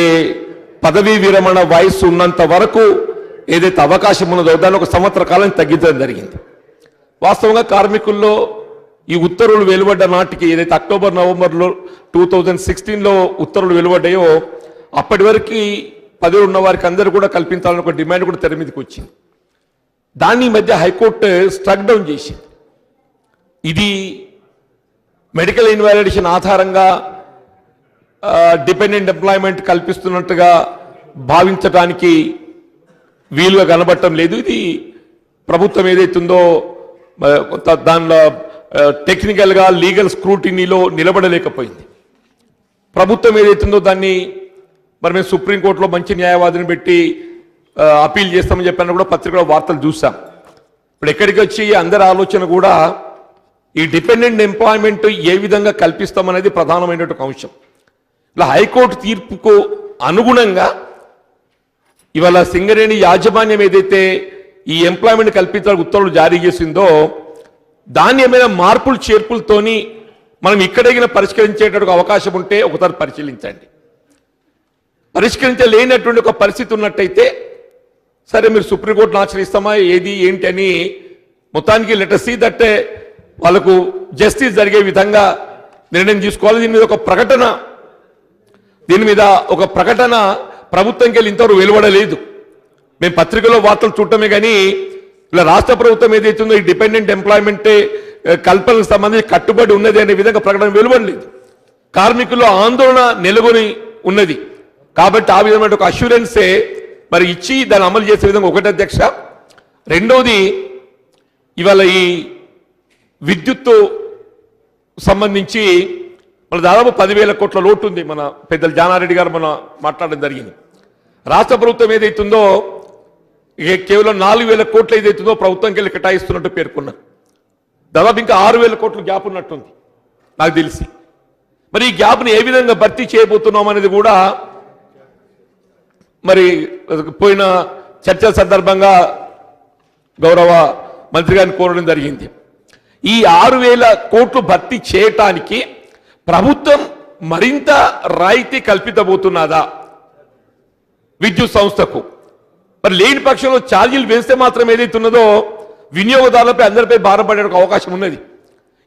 పదవీ విరమణ వయస్సు ఉన్నంత వరకు ఏదైతే అవకాశం ఉన్నదో దాన్ని 1 సంవత్సర కాలం తగ్గించడం జరిగింది. వాస్తవంగా కార్మికుల్లో ఈ ఉత్తర్వులు వెలువడ్డ నాటికి ఏదైతే అక్టోబర్, నవంబర్లో 2016లో ఉత్తర్వులు వెలువడ్డాయో అప్పటి వరకు పదవి ఉన్న వారికి అందరూ కూడా కల్పించాలని ఒక డిమాండ్ కూడా తెర మీదకి వచ్చింది. దాన్ని ఈ మధ్య హైకోర్టు స్ట్రక్ డౌన్ చేసింది. ఇది మెడికల్ ఇన్వాలిడేషన్ ఆధారంగా డిపెండెంట్ ఎంప్లాయ్మెంట్ కల్పిస్తున్నట్టుగా భావించడానికి వీలుగా కనబడటం లేదు. ఇది ప్రభుత్వం ఏదైతుందో దానిలో టెక్నికల్గా లీగల్ స్క్రూటినీలో నిలబడలేకపోయింది. ప్రభుత్వం ఏదైతుందో దాన్ని మరి మేము సుప్రీంకోర్టులో మంచి న్యాయవాదిని పెట్టి అపీల్ చేస్తామని చెప్పినా కూడా పత్రికలో వార్తలు చూసాం. ఇప్పుడు ఎక్కడికి వచ్చి అందరి ఆలోచన కూడా ఈ డిపెండెంట్ ఎంప్లాయ్మెంట్ ఏ విధంగా కల్పిస్తామనేది ప్రధానమైనటువంటి అంశం. ఇలా హైకోర్టు తీర్పుకు అనుగుణంగా ఇవాళ సింగరేణి యాజమాన్యం ఏదైతే ఈ ఎంప్లాయ్మెంట్ కల్పించాలని ఉత్తర్వులు జారీ చేసిందో దాన్ని ఏమైనా మార్పులు చేర్పులతోని మనం ఇక్కడగిన పరిష్కరించేటటువంటి అవకాశం ఉంటే ఒకసారి పరిశీలించండి. పరిష్కరించలేనటువంటి ఒక పరిస్థితి ఉన్నట్టయితే సరే మీరు సుప్రీంకోర్టును ఆశ్రయిస్తామా ఏది ఏంటి అని మొత్తానికి లెటర్ సీ దట్ వాళ్ళకు జస్టిస్ జరిగే విధంగా నిర్ణయం తీసుకోవాలి. దీని మీద ఒక ప్రకటన ప్రభుత్వంకి వెళ్ళి ఇంతవరకు వెలువడలేదు. మేము పత్రికలో వార్తలు చూడటమే కానీ ఇలా రాష్ట్ర ప్రభుత్వం ఏదైతుందో ఈ డిపెండెంట్ ఎంప్లాయ్మెంట్ కల్పనకు సంబంధించి కట్టుబడి ఉన్నది అనే విధంగా ప్రకటన వెలువడలేదు. కార్మికుల్లో ఆందోళన నెలకొని ఉన్నది కాబట్టి ఆ విధమైన ఒక అష్యూరెన్సే మరి ఇచ్చి దాన్ని అమలు చేసే విధంగా ఒకటి అధ్యక్ష. రెండవది ఇవాళ ఈ విద్యుత్తు సంబంధించి మన దాదాపు 10,000 కోట్ల లోటు ఉంది. మన పెద్దలు జానారెడ్డి గారు మన మాట్లాడడం జరిగింది. రాష్ట్ర ప్రభుత్వం ఏదైతుందో కేవలం 4,000 కోట్లు ఏదైతుందో ప్రభుత్వంకి వెళ్ళి కేటాయిస్తున్నట్టు పేర్కొన్నారు. దాదాపు ఇంకా 6,000 కోట్లు గ్యాప్ ఉన్నట్టుంది నాకు తెలిసి. మరి ఈ గ్యాప్ని ఏ విధంగా భర్తీ చేయబోతున్నాం అనేది కూడా మరి పోయిన చర్చల సందర్భంగా గౌరవ మంత్రి గారిని కోరడం జరిగింది. ఈ 6,000 కోట్లు భర్తీ చేయటానికి ప్రభుత్వం మరింత రాయితీ కల్పించబోతున్నదా విద్యుత్ సంస్థకు? మరి లేని పక్షంలో ఛార్జీలు వేస్తే మాత్రం ఏదైతున్నదో వినియోగదారులపై అందరిపై భారపడే అవకాశం ఉన్నది.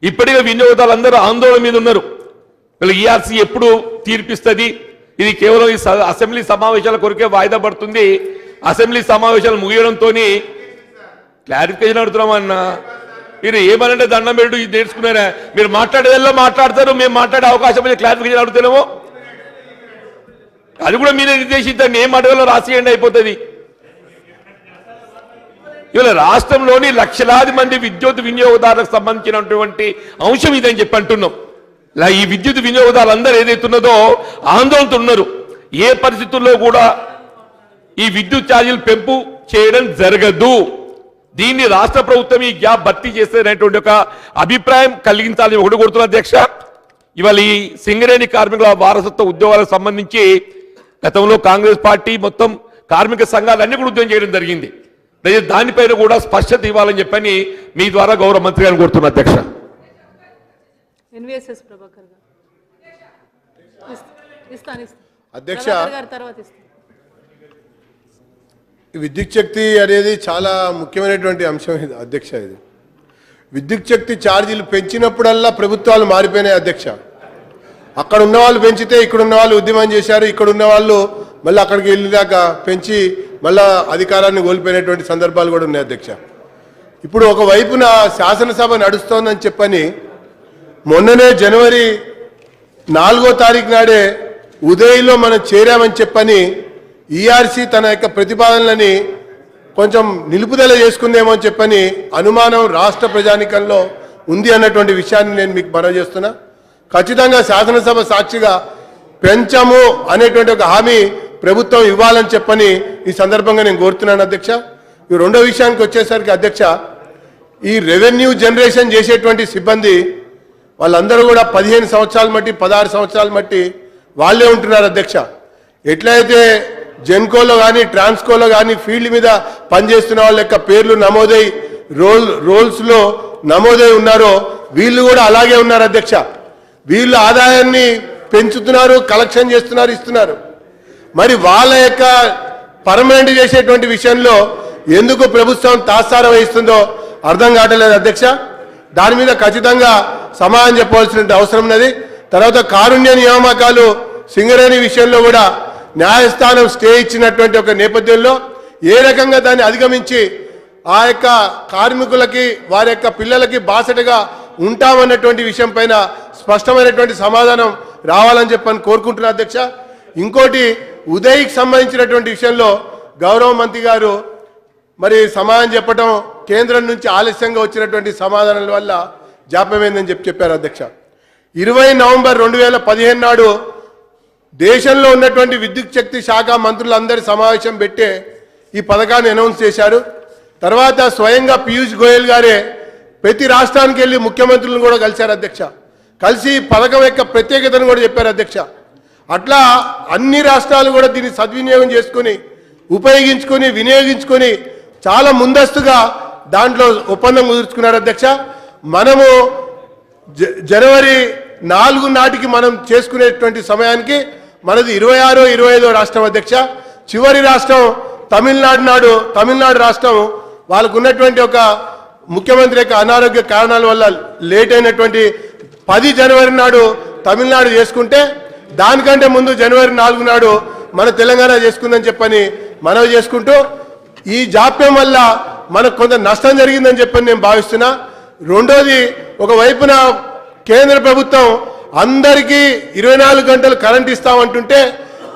ఇప్పటికే వినియోగదారులు అందరూ ఆందోళన మీద ఉన్నారు. వీళ్ళు ఈఆర్సీ ఎప్పుడు తీర్పిస్తుంది, ఇది కేవలం ఈ అసెంబ్లీ సమావేశాల కొరకే వాయిదా పడుతుంది, అసెంబ్లీ సమావేశాలు ముగియడంతో క్లారిఫికేషన్ అడుగుతున్నామన్నా. మీరు ఏమనంటే దండం పెడు ఇది నేర్చుకున్నారా? మీరు మాట్లాడేదల్లా మాట్లాడతారు, మేము మాట్లాడే అవకాశం మీద క్లారిఫికేషన్ అడుగుతానేమో అది కూడా మీరే నిర్దేశించండి. ఏం అడగలో రాసియండి అయిపోతుంది. ఇవాళ రాష్ట్రంలోని లక్షలాది మంది విద్యుత్ వినియోగదారులకు సంబంధించినటువంటి అంశం ఇదని చెప్పి అంటున్నాం. ఈ విద్యుత్ వినియోగదారులు అందరూ ఏదైతున్నదో ఆందోళనతో ఉన్నారు. ఏ పరిస్థితుల్లో కూడా ఈ విద్యుత్ ఛార్జీలు పెంపు చేయడం జరగదు. దీన్ని రాష్ట్ర ప్రభుత్వం ఈ గ్యాప్ భర్తీ చేసేటువంటి ఒక అభిప్రాయం కలిగించాలని ఒకటి కోరుతున్న అధ్యక్ష. ఇవాళ ఈ సింగరేణి కార్మికుల వారసత్వ ఉద్యోగాలకు సంబంధించి గతంలో కాంగ్రెస్ పార్టీ మొత్తం కార్మిక సంఘాలన్నీ కూడా ఉద్యమం చేయడం జరిగింది. దానిపైన కూడా స్పష్టత ఇవ్వాలని చెప్పని మీ ద్వారా గౌరవ మంత్రి గారిని కోరుతున్న అధ్యక్ష. అధ్యక్ష, విద్యుత్ శక్తి అనేది చాలా ముఖ్యమైనటువంటి అంశం ఇది అధ్యక్ష. ఇది విద్యుత్ శక్తి ఛార్జీలు పెంచినప్పుడల్లా ప్రభుత్వాలు మారిపోయినాయి అధ్యక్ష. అక్కడ ఉన్న వాళ్ళు పెంచితే ఇక్కడ ఉన్న వాళ్ళు ఉద్యమం చేశారు, ఇక్కడ ఉన్న వాళ్ళు మళ్ళీ అక్కడికి వెళ్ళినాక పెంచి మళ్ళా అధికారాన్ని కోల్పోయినటువంటి సందర్భాలు కూడా ఉన్నాయి అధ్యక్ష. ఇప్పుడు ఒకవైపున శాసనసభ నడుస్తోందని చెప్పని మొన్ననే జనవరి 4వ తారీఖు నాడే ఉదయంలో మనం చేరామని చెప్పని ఈఆర్సీ తన యొక్క ప్రతిపాదనలని కొంచెం నిలుపుదల చేసుకుందేమో అని చెప్పని అనుమానం రాష్ట్ర ప్రజానికంలో ఉంది అన్నటువంటి విషయాన్ని నేను మీకు మనవి చేస్తున్నా. ఖచ్చితంగా శాసనసభ సాక్షిగా పెంచము అనేటువంటి ఒక హామీ ప్రభుత్వం ఇవ్వాలని చెప్పని ఈ సందర్భంగా నేను కోరుతున్నాను అధ్యక్ష. ఈ రెండో విషయానికి వచ్చేసరికి అధ్యక్ష, ఈ రెవెన్యూ జనరేషన్ చేసేటువంటి సిబ్బంది వాళ్ళందరూ కూడా 15 సంవత్సరాలు మట్టి 16 సంవత్సరాలు మట్టి వాళ్ళే ఉంటున్నారు అధ్యక్ష. ఎట్లయితే జెన్కోలో కానీ ట్రాన్స్కోలో కానీ ఫీల్డ్ మీద పనిచేస్తున్న వాళ్ళ యొక్క పేర్లు నమోదై రోల్స్లో నమోదై ఉన్నారో వీళ్ళు కూడా అలాగే ఉన్నారు అధ్యక్ష. వీళ్ళు ఆదాయాన్ని పెంచుతున్నారు, కలెక్షన్ చేస్తున్నారు, ఇస్తున్నారు. మరి వాళ్ళ యొక్క పర్మనెంట్ చేసేటువంటి విషయంలో ఎందుకు ప్రభుత్వం తాత్సారం వహిస్తుందో అర్థం కావట్లేదు అధ్యక్ష. దాని మీద ఖచ్చితంగా సమాధానం చెప్పవలసిన అవసరం ఉన్నది. తర్వాత కారుణ్య నియామకాలు సింగరేణి విషయంలో కూడా న్యాయస్థానం స్టే ఇచ్చినటువంటి ఒక నేపథ్యంలో ఏ రకంగా దాన్ని అధిగమించి ఆ యొక్క కార్మికులకి వారి యొక్క పిల్లలకి బాసటగా ఉంటామన్నటువంటి విషయం పైన స్పష్టమైనటువంటి సమాధానం రావాలని చెప్పని కోరుకుంటున్నా అధ్యక్ష. ఇంకోటి ఉదయ్కి సంబంధించినటువంటి విషయంలో గౌరవ మంత్రి గారు మరి సమాధానం చెప్పడం కేంద్రం నుంచి ఆలస్యంగా వచ్చినటువంటి సమాధానాల వల్ల జాప్యమైందని చెప్పారు అధ్యక్ష. 20 నవంబర్ 2015 నాడు దేశంలో ఉన్నటువంటి విద్యుత్ శక్తి శాఖ మంత్రులందరి సమావేశం పెట్టే ఈ పథకాన్ని అనౌన్స్ చేశారు. తర్వాత స్వయంగా పీయూష్ గోయల్ గారే ప్రతి రాష్ట్రానికి వెళ్ళి ముఖ్యమంత్రులను కూడా కలిశారు అధ్యక్ష. కలిసి పథకం యొక్క ప్రత్యేకతను కూడా చెప్పారు అధ్యక్ష. అట్లా అన్ని రాష్ట్రాలు కూడా దీన్ని సద్వినియోగం చేసుకొని ఉపయోగించుకొని వినియోగించుకొని చాలా ముందస్తుగా దాంట్లో ఒప్పందం కుదుర్చుకున్నారు అధ్యక్ష. మనము జనవరి 4 నాటికి మనం చేసుకునేటువంటి సమయానికి మనది 26, 25 రాష్ట్రం అధ్యక్ష. చివరి రాష్ట్రం తమిళనాడు రాష్ట్రం వాళ్ళకు ఉన్నటువంటి ఒక ముఖ్యమంత్రి యొక్క అనారోగ్య కారణాల వల్ల లేట్ అయినటువంటి 10 జనవరి నాడు తమిళనాడు చేసుకుంటే దానికంటే ముందు జనవరి 4 నాడు మన తెలంగాణ చేసుకుందని చెప్పని మనవి చేసుకుంటూ ఈ జాప్యం వల్ల మనకు కొంత నష్టం జరిగిందని చెప్పని నేను భావిస్తున్నా. రెండోది, ఒకవైపున కేంద్ర ప్రభుత్వం అందరికీ 24 గంటలు కరెంట్ ఇస్తామంటుంటే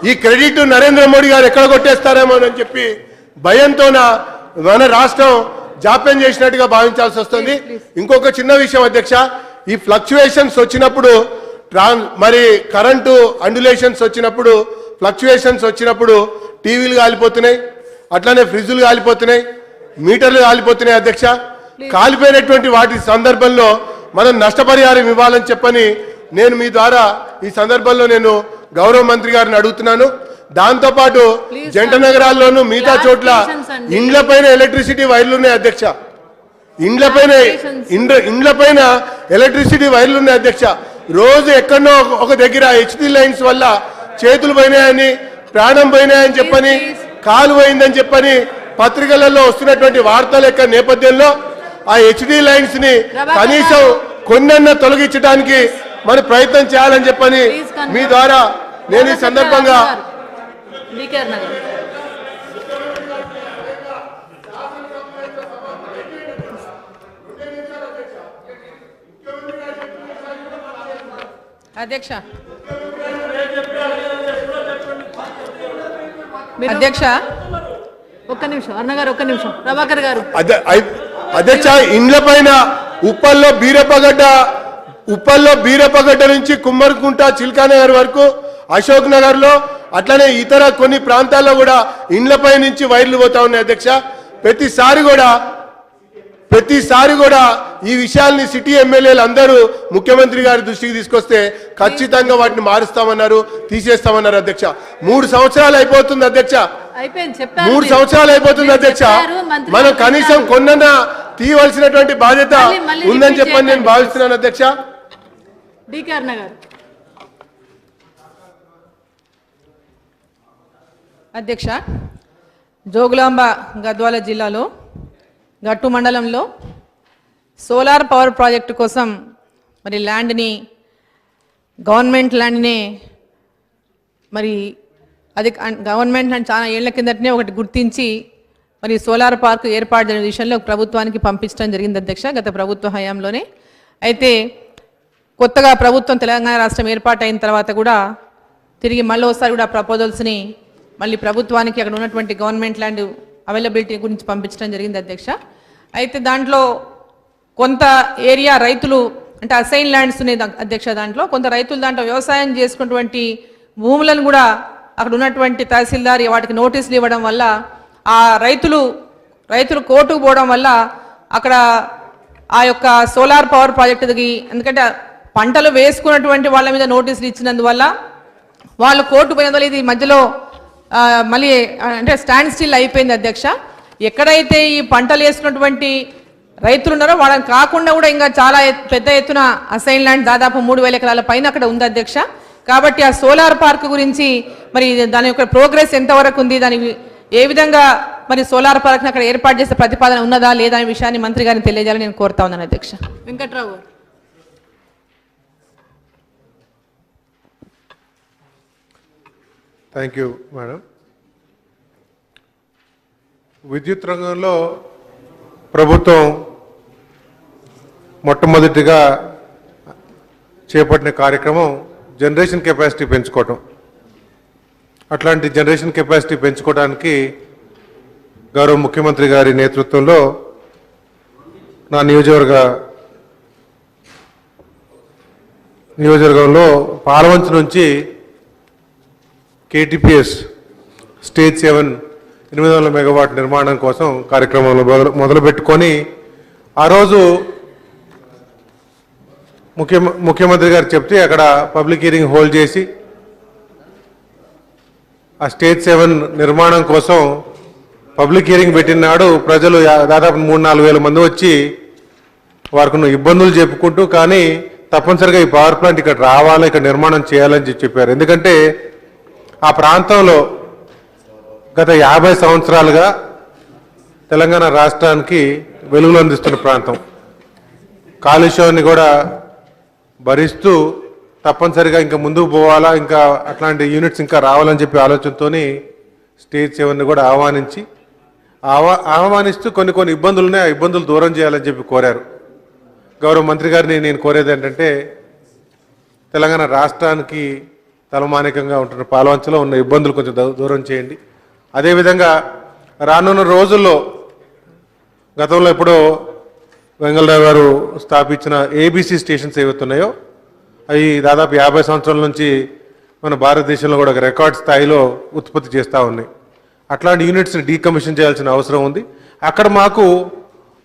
ఈ క్రెడిట్ నరేంద్ర మోడీ గారు ఎక్కడ కొట్టేస్తారేమో అని చెప్పి భయంతోన మన రాష్ట్రం జాప్యం చేసినట్టుగా భావించాల్సి వస్తుంది. ఇంకొక చిన్న విషయం అధ్యక్ష, ఈ ఫ్లక్చువేషన్స్ వచ్చినప్పుడు మరి కరెంటు అండులేషన్స్ వచ్చినప్పుడు టీవీలు కాలిపోతున్నాయి, అట్లానే ఫ్రిడ్జ్లు కాలిపోతున్నాయి, మీటర్లు కాలిపోతున్నాయి అధ్యక్ష. కాలిపోయినటువంటి వాటి సందర్భంలో మనం నష్టపరిహారం ఇవ్వాలని చెప్పని నేను మీ ద్వారా ఈ సందర్భంలో నేను గౌరవ మంత్రి గారిని అడుగుతున్నాను. దాంతోపాటు జంట నగరాల్లోనూ మిగతా చోట్ల ఇండ్లపైన ఎలక్ట్రిసిటీ వైర్లు ఉన్నాయి అధ్యక్ష. ఇండ్లపైన ఎలక్ట్రిసిటీ వైర్లు ఉన్నాయి అధ్యక్ష. రోజు ఎక్కడో ఒక దగ్గర హెచ్డి లైన్స్ వల్ల చేతులు పోయినాయని, ప్రాణం పోయినాయని చెప్పని, కాలు పోయిందని చెప్పని పత్రికలలో వస్తున్నటువంటి వార్తల యొక్క నేపథ్యంలో ఆ హెచ్డి లైన్స్ ని కనీసం కొన్నన్నా తొలగించడానికి మరి ప్రయత్నం చేయాలని చెప్పని మీ ద్వారా నేను ఈ సందర్భంగా అధ్యక్ష ఒక్క నిమిషం అన్న గారు, ఒక్క నిమిషం ప్రభాకర్ గారు. అధ్యక్ష, ఇండ్లపైన ఉప్పల్లో బీరపగడ్డ నుంచి కుమ్మరికుంట, చిల్కానగర్ వరకు, అశోక్ నగర్ లో అట్లనే ఇతర కొన్ని ప్రాంతాల్లో కూడా ఇండ్లపై నుంచి వైర్లు పోతా ఉన్నాయి అధ్యక్ష. ప్రతిసారి కూడా ఈ విషయాల్ని సిటీ ఎమ్మెల్యేలు అందరూ ముఖ్యమంత్రి గారి దృష్టికి తీసుకొస్తే ఖచ్చితంగా వాటిని మారుస్తామన్నారు, తీసేస్తామన్నారు అధ్యక్ష. 3 సంవత్సరాలు అయిపోతుంది అధ్యక్ష. 3 సంవత్సరాలు అయిపోతుంది అధ్యక్ష. మనం కనీసం కొన్నన్నా తీయవలసినటువంటి బాధ్యత ఉందని చెప్పని నేను భావిస్తున్నాను అధ్యక్ష. అధ్యక్ష, జోగులాంబ గద్వాల జిల్లాలో గట్టు మండలంలో సోలార్ పవర్ ప్రాజెక్టు కోసం మరి గవర్నమెంట్ ల్యాండ్ని మరి అది గవర్నమెంట్ ల్యాండ్ చాలా ఏళ్ల కిందటనే ఒకటి గుర్తించి మరి సోలార్ పార్క్ ఏర్పాటు చేసిన విషయంలో ప్రభుత్వానికి పంపించడం జరిగింది అధ్యక్ష, గత ప్రభుత్వ హయాంలోనే. అయితే కొత్తగా ప్రభుత్వం తెలంగాణ రాష్ట్రం ఏర్పాటైన తర్వాత కూడా తిరిగి మళ్ళీ ఒకసారి కూడా ప్రపోజల్స్ని మళ్ళీ ప్రభుత్వానికి అక్కడ ఉన్నటువంటి గవర్నమెంట్ ల్యాండ్ అవైలబిలిటీ గురించి పంపించడం జరిగింది అధ్యక్ష. అయితే దాంట్లో కొంత ఏరియా రైతులు అంటే అసైన్ ల్యాండ్స్ ఉన్నాయి అధ్యక్ష. దాంట్లో కొంత రైతులు దాంట్లో వ్యవసాయం చేసుకున్నటువంటి భూములను కూడా అక్కడ ఉన్నటువంటి తహసీల్దార్ వాటికి నోటీసులు ఇవ్వడం వల్ల ఆ రైతులు కోర్టుకు పోవడం వల్ల అక్కడ ఆ యొక్క సోలార్ పవర్ ప్రాజెక్టుకి, ఎందుకంటే పంటలు వేసుకున్నటువంటి వాళ్ళ మీద నోటీసులు ఇచ్చినందువల్ల వాళ్ళు కోర్టు పోయినందువల్ల ఇది మధ్యలో మళ్ళీ అంటే స్టాండ్ స్టిల్ అయిపోయింది అధ్యక్ష. ఎక్కడైతే ఈ పంటలు వేసుకున్నటువంటి రైతులు ఉన్నారో వాళ్ళని కాకుండా కూడా ఇంకా చాలా పెద్ద ఎత్తున అసైన్ ల్యాండ్ దాదాపు 3000 ఎకరాల పైన అక్కడ ఉంది అధ్యక్ష. కాబట్టి ఆ సోలార్ పార్క్ గురించి మరి దాని యొక్క ప్రోగ్రెస్ ఎంతవరకు ఉంది, దాని ఏ విధంగా మరి సోలార్ పార్క్ని అక్కడ ఏర్పాటు చేసే ప్రతిపాదన ఉన్నదా లేదా అనే విషయాన్ని మంత్రి గారిని తెలియజేయాలని నేను కోరుతా ఉన్నాను అధ్యక్ష. Venkatrao thank you madam. విద్యుత్ రంగంలో ప్రభుత్వం మొట్టమొదటిగా చేపట్టిన కార్యక్రమం జనరేషన్ కెపాసిటీ పెంచుకోవటం. అట్లాంటి జనరేషన్ కెపాసిటీ పెంచుకోవడానికి గౌరవ ముఖ్యమంత్రి గారి నేతృత్వంలో నా నియోజకవర్గంలో పాలవంచ నుంచి కేటీపీఎస్ స్టేజ్ 7 800 మెగావాట్ నిర్మాణం కోసం కార్యక్రమంలో మొదలుపెట్టుకొని ఆ రోజు ముఖ్యమంత్రి గారు చెప్తే అక్కడ పబ్లిక్ హియరింగ్ హోల్డ్ చేసి ఆ స్టేజ్ 7 నిర్మాణం కోసం పబ్లిక్ హియరింగ్ పెట్టినాడు. ప్రజలు దాదాపు 3-4 వేల మంది వచ్చి వారికి ఇబ్బందులు చెప్పుకుంటూ కానీ తప్పనిసరిగా ఈ పవర్ ప్లాంట్ ఇక్కడ రావాలి, ఇక్కడ నిర్మాణం చేయాలని చెప్పారు. ఎందుకంటే ఆ ప్రాంతంలో గత 50 సంవత్సరాలుగా తెలంగాణ రాష్ట్రానికి వెలుగులు అందిస్తున్న ప్రాంతం. కాలుష్యాన్ని కూడా భరిస్తూ తప్పనిసరిగా ఇంకా ముందుకు పోవాలా, ఇంకా అట్లాంటి యూనిట్స్ ఇంకా రావాలని చెప్పి ఆలోచనతోని స్టేజ్ 7ని కూడా ఆహ్వానిస్తూ కొన్ని ఇబ్బందులు ఉన్నాయి, ఆ ఇబ్బందులు దూరం చేయాలని చెప్పి కోరారు. గౌరవ మంత్రి గారిని నేను కోరేది ఏంటంటే తెలంగాణ రాష్ట్రానికి తలమానికంగా ఉంటున్న పాలవంచలో ఉన్న ఇబ్బందులు కొంచెం దూరం చేయండి. అదేవిధంగా రానున్న రోజుల్లో గతంలో ఎప్పుడో వెంగళరావు గారు స్థాపించిన ఏబీసీ స్టేషన్స్ ఏవైతున్నాయో అవి దాదాపు 50 సంవత్సరాల నుంచి మన భారతదేశంలో కూడా ఒక రికార్డ్ స్థాయిలో ఉత్పత్తి చేస్తూ ఉన్నాయి. అట్లాంటి యూనిట్స్ని డీకమిషన్ చేయాల్సిన అవసరం ఉంది. అక్కడ మాకు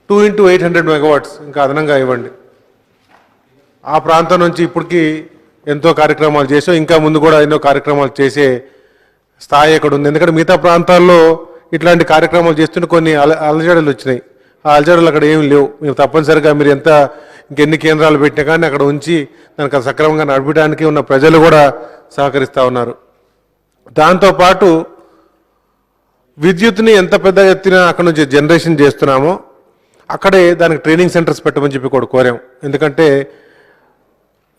2 × 800 మెగావాట్స్ ఇంకా అదనంగా ఇవ్వండి. ఆ ప్రాంతం నుంచి ఇప్పటికీ ఎంతో కార్యక్రమాలు చేసాం, ఇంకా ముందు కూడా ఎన్నో కార్యక్రమాలు చేసే స్థాయి అక్కడ ఉంది. ఎందుకంటే మిగతా ప్రాంతాల్లో ఇట్లాంటి కార్యక్రమాలు చేస్తుంటే కొన్ని అలజడులు వచ్చినాయి. ఆ అలజడులు అక్కడ ఏమి లేవు. మీరు తప్పనిసరిగా మీరు ఇంకెన్ని కేంద్రాలు పెట్టినా కానీ అక్కడ ఉంచి దానికి సక్రమంగా నడపడానికి ఉన్న ప్రజలు కూడా సహకరిస్తూ ఉన్నారు. దాంతోపాటు విద్యుత్ని ఎంత పెద్ద ఎత్తున అక్కడ నుంచి జనరేషన్ చేస్తున్నామో అక్కడే దానికి ట్రైనింగ్ సెంటర్స్ పెట్టమని చెప్పి కూడా కోరాం. ఎందుకంటే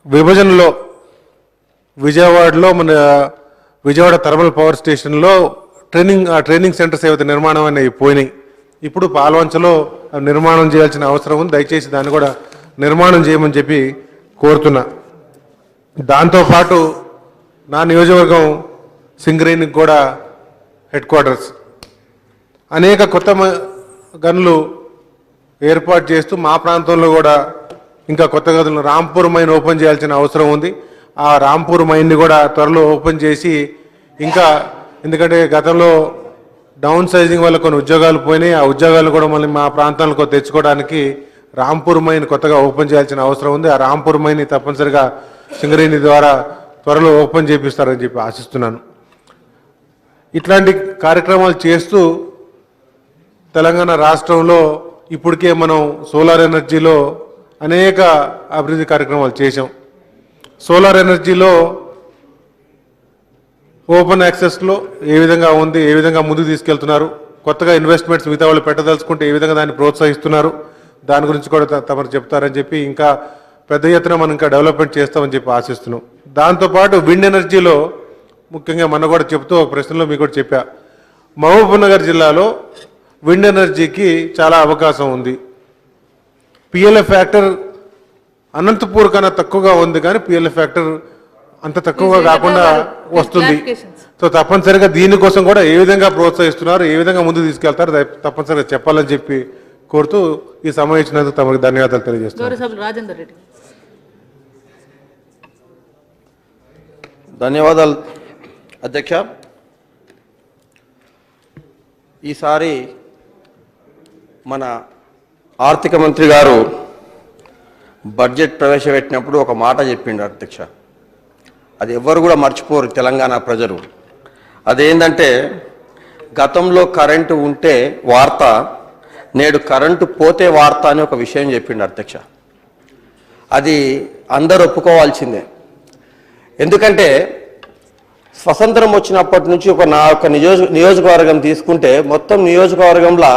విభజనలో విజయవాడలో విజయవాడ థర్మల్ పవర్ స్టేషన్లో ట్రైనింగ్ సెంటర్స్ ఏవైతే నిర్మాణం అనేవి పోయినాయి. ఇప్పుడు పాల్వంచలో నిర్మాణం చేయాల్సిన అవసరం ఉంది. దయచేసి దాన్ని కూడా నిర్మాణం చేయమని చెప్పి కోరుతున్నా. దాంతోపాటు నా నియోజకవర్గం సింగరేణికి కూడా హెడ్ క్వార్టర్స్ అనేక కొత్త గనులు ఏర్పాటు చేస్తూ మా ప్రాంతంలో కూడా ఇంకా కొత్త గదులు రాంపూర్ మైన్ ఓపెన్ చేయాల్సిన అవసరం ఉంది. ఆ రాంపూర్ మైన్ని కూడా త్వరలో ఓపెన్ చేసి ఇంకా ఎందుకంటే గతంలో డౌన్ సైజింగ్ వల్ల కొన్ని ఉద్యోగాలు పోయినాయి. ఆ ఉద్యోగాలు కూడా మళ్ళీ మా ప్రాంతాలకు తెచ్చుకోవడానికి రాంపూర్ మైన్ కొత్తగా ఓపెన్ చేయాల్సిన అవసరం ఉంది. ఆ రాంపూర్ మైన్ని తప్పనిసరిగా సింగరేణి ద్వారా త్వరలో ఓపెన్ చేపిస్తారని చెప్పి ఆశిస్తున్నాను. ఇట్లాంటి కార్యక్రమాలు చేస్తూ తెలంగాణ రాష్ట్రంలో ఇప్పటికే మనం సోలార్ ఎనర్జీలో అనేక అభివృద్ధి కార్యక్రమాలు చేశాం. సోలార్ ఎనర్జీలో ఓపెన్ యాక్సెస్లో ఏ విధంగా ఉంది, ఏ విధంగా ముందుకు తీసుకెళ్తున్నారు, కొత్తగా ఇన్వెస్ట్మెంట్స్ మిగతా వాళ్ళు పెట్టదలుచుకుంటే ఏ విధంగా దాన్ని ప్రోత్సహిస్తున్నారు, దాని గురించి కూడా తమరు చెప్తారని చెప్పి ఇంకా పెద్ద ఎత్తున మనం ఇంకా డెవలప్మెంట్ చేస్తామని చెప్పి ఆశిస్తున్నాం. దాంతోపాటు విండ్ ఎనర్జీలో ముఖ్యంగా మన కూడా చెప్తూ ఒక ప్రశ్నలో మీకు కూడా చెప్పా, మహబూబ్నగర్ జిల్లాలో విండ్ ఎనర్జీకి చాలా అవకాశం ఉంది. పిఎల్ఎఫ్ ఫ్యాక్టర్ అనంతపూర్ కన్నా తక్కువగా ఉంది, కానీ పిఎల్ఎఫ్ ఫ్యాక్టర్ అంత తక్కువగా కాకుండా వస్తుంది. సో తప్పనిసరిగా దీనికోసం కూడా ఏ విధంగా ప్రోత్సహిస్తున్నారు, ఏ విధంగా ముందుకు తీసుకెళ్తారు తప్పనిసరిగా చెప్పాలని చెప్పి కోరుతూ ఈ సమయం ఇచ్చినందుకు తమకు ధన్యవాదాలు తెలియజేస్తున్నాను. ధన్యవాదాలు అధ్యక్ష. ఈసారి మన ఆర్థిక మంత్రి గారు బడ్జెట్ ప్రవేశపెట్టినప్పుడు ఒక మాట చెప్పిండు అధ్యక్ష, అది ఎవ్వరు కూడా మర్చిపోరు తెలంగాణ ప్రజలు. అదేంటంటే గతంలో కరెంటు ఉంటే వార్త, నేడు కరెంటు పోతే వార్త అని ఒక విషయం చెప్పిండు అధ్యక్ష. అది అందరూ ఒప్పుకోవాల్సిందే. ఎందుకంటే స్వతంత్రం వచ్చినప్పటి నుంచి ఒక నియోజకవర్గం తీసుకుంటే మొత్తం నియోజకవర్గంలో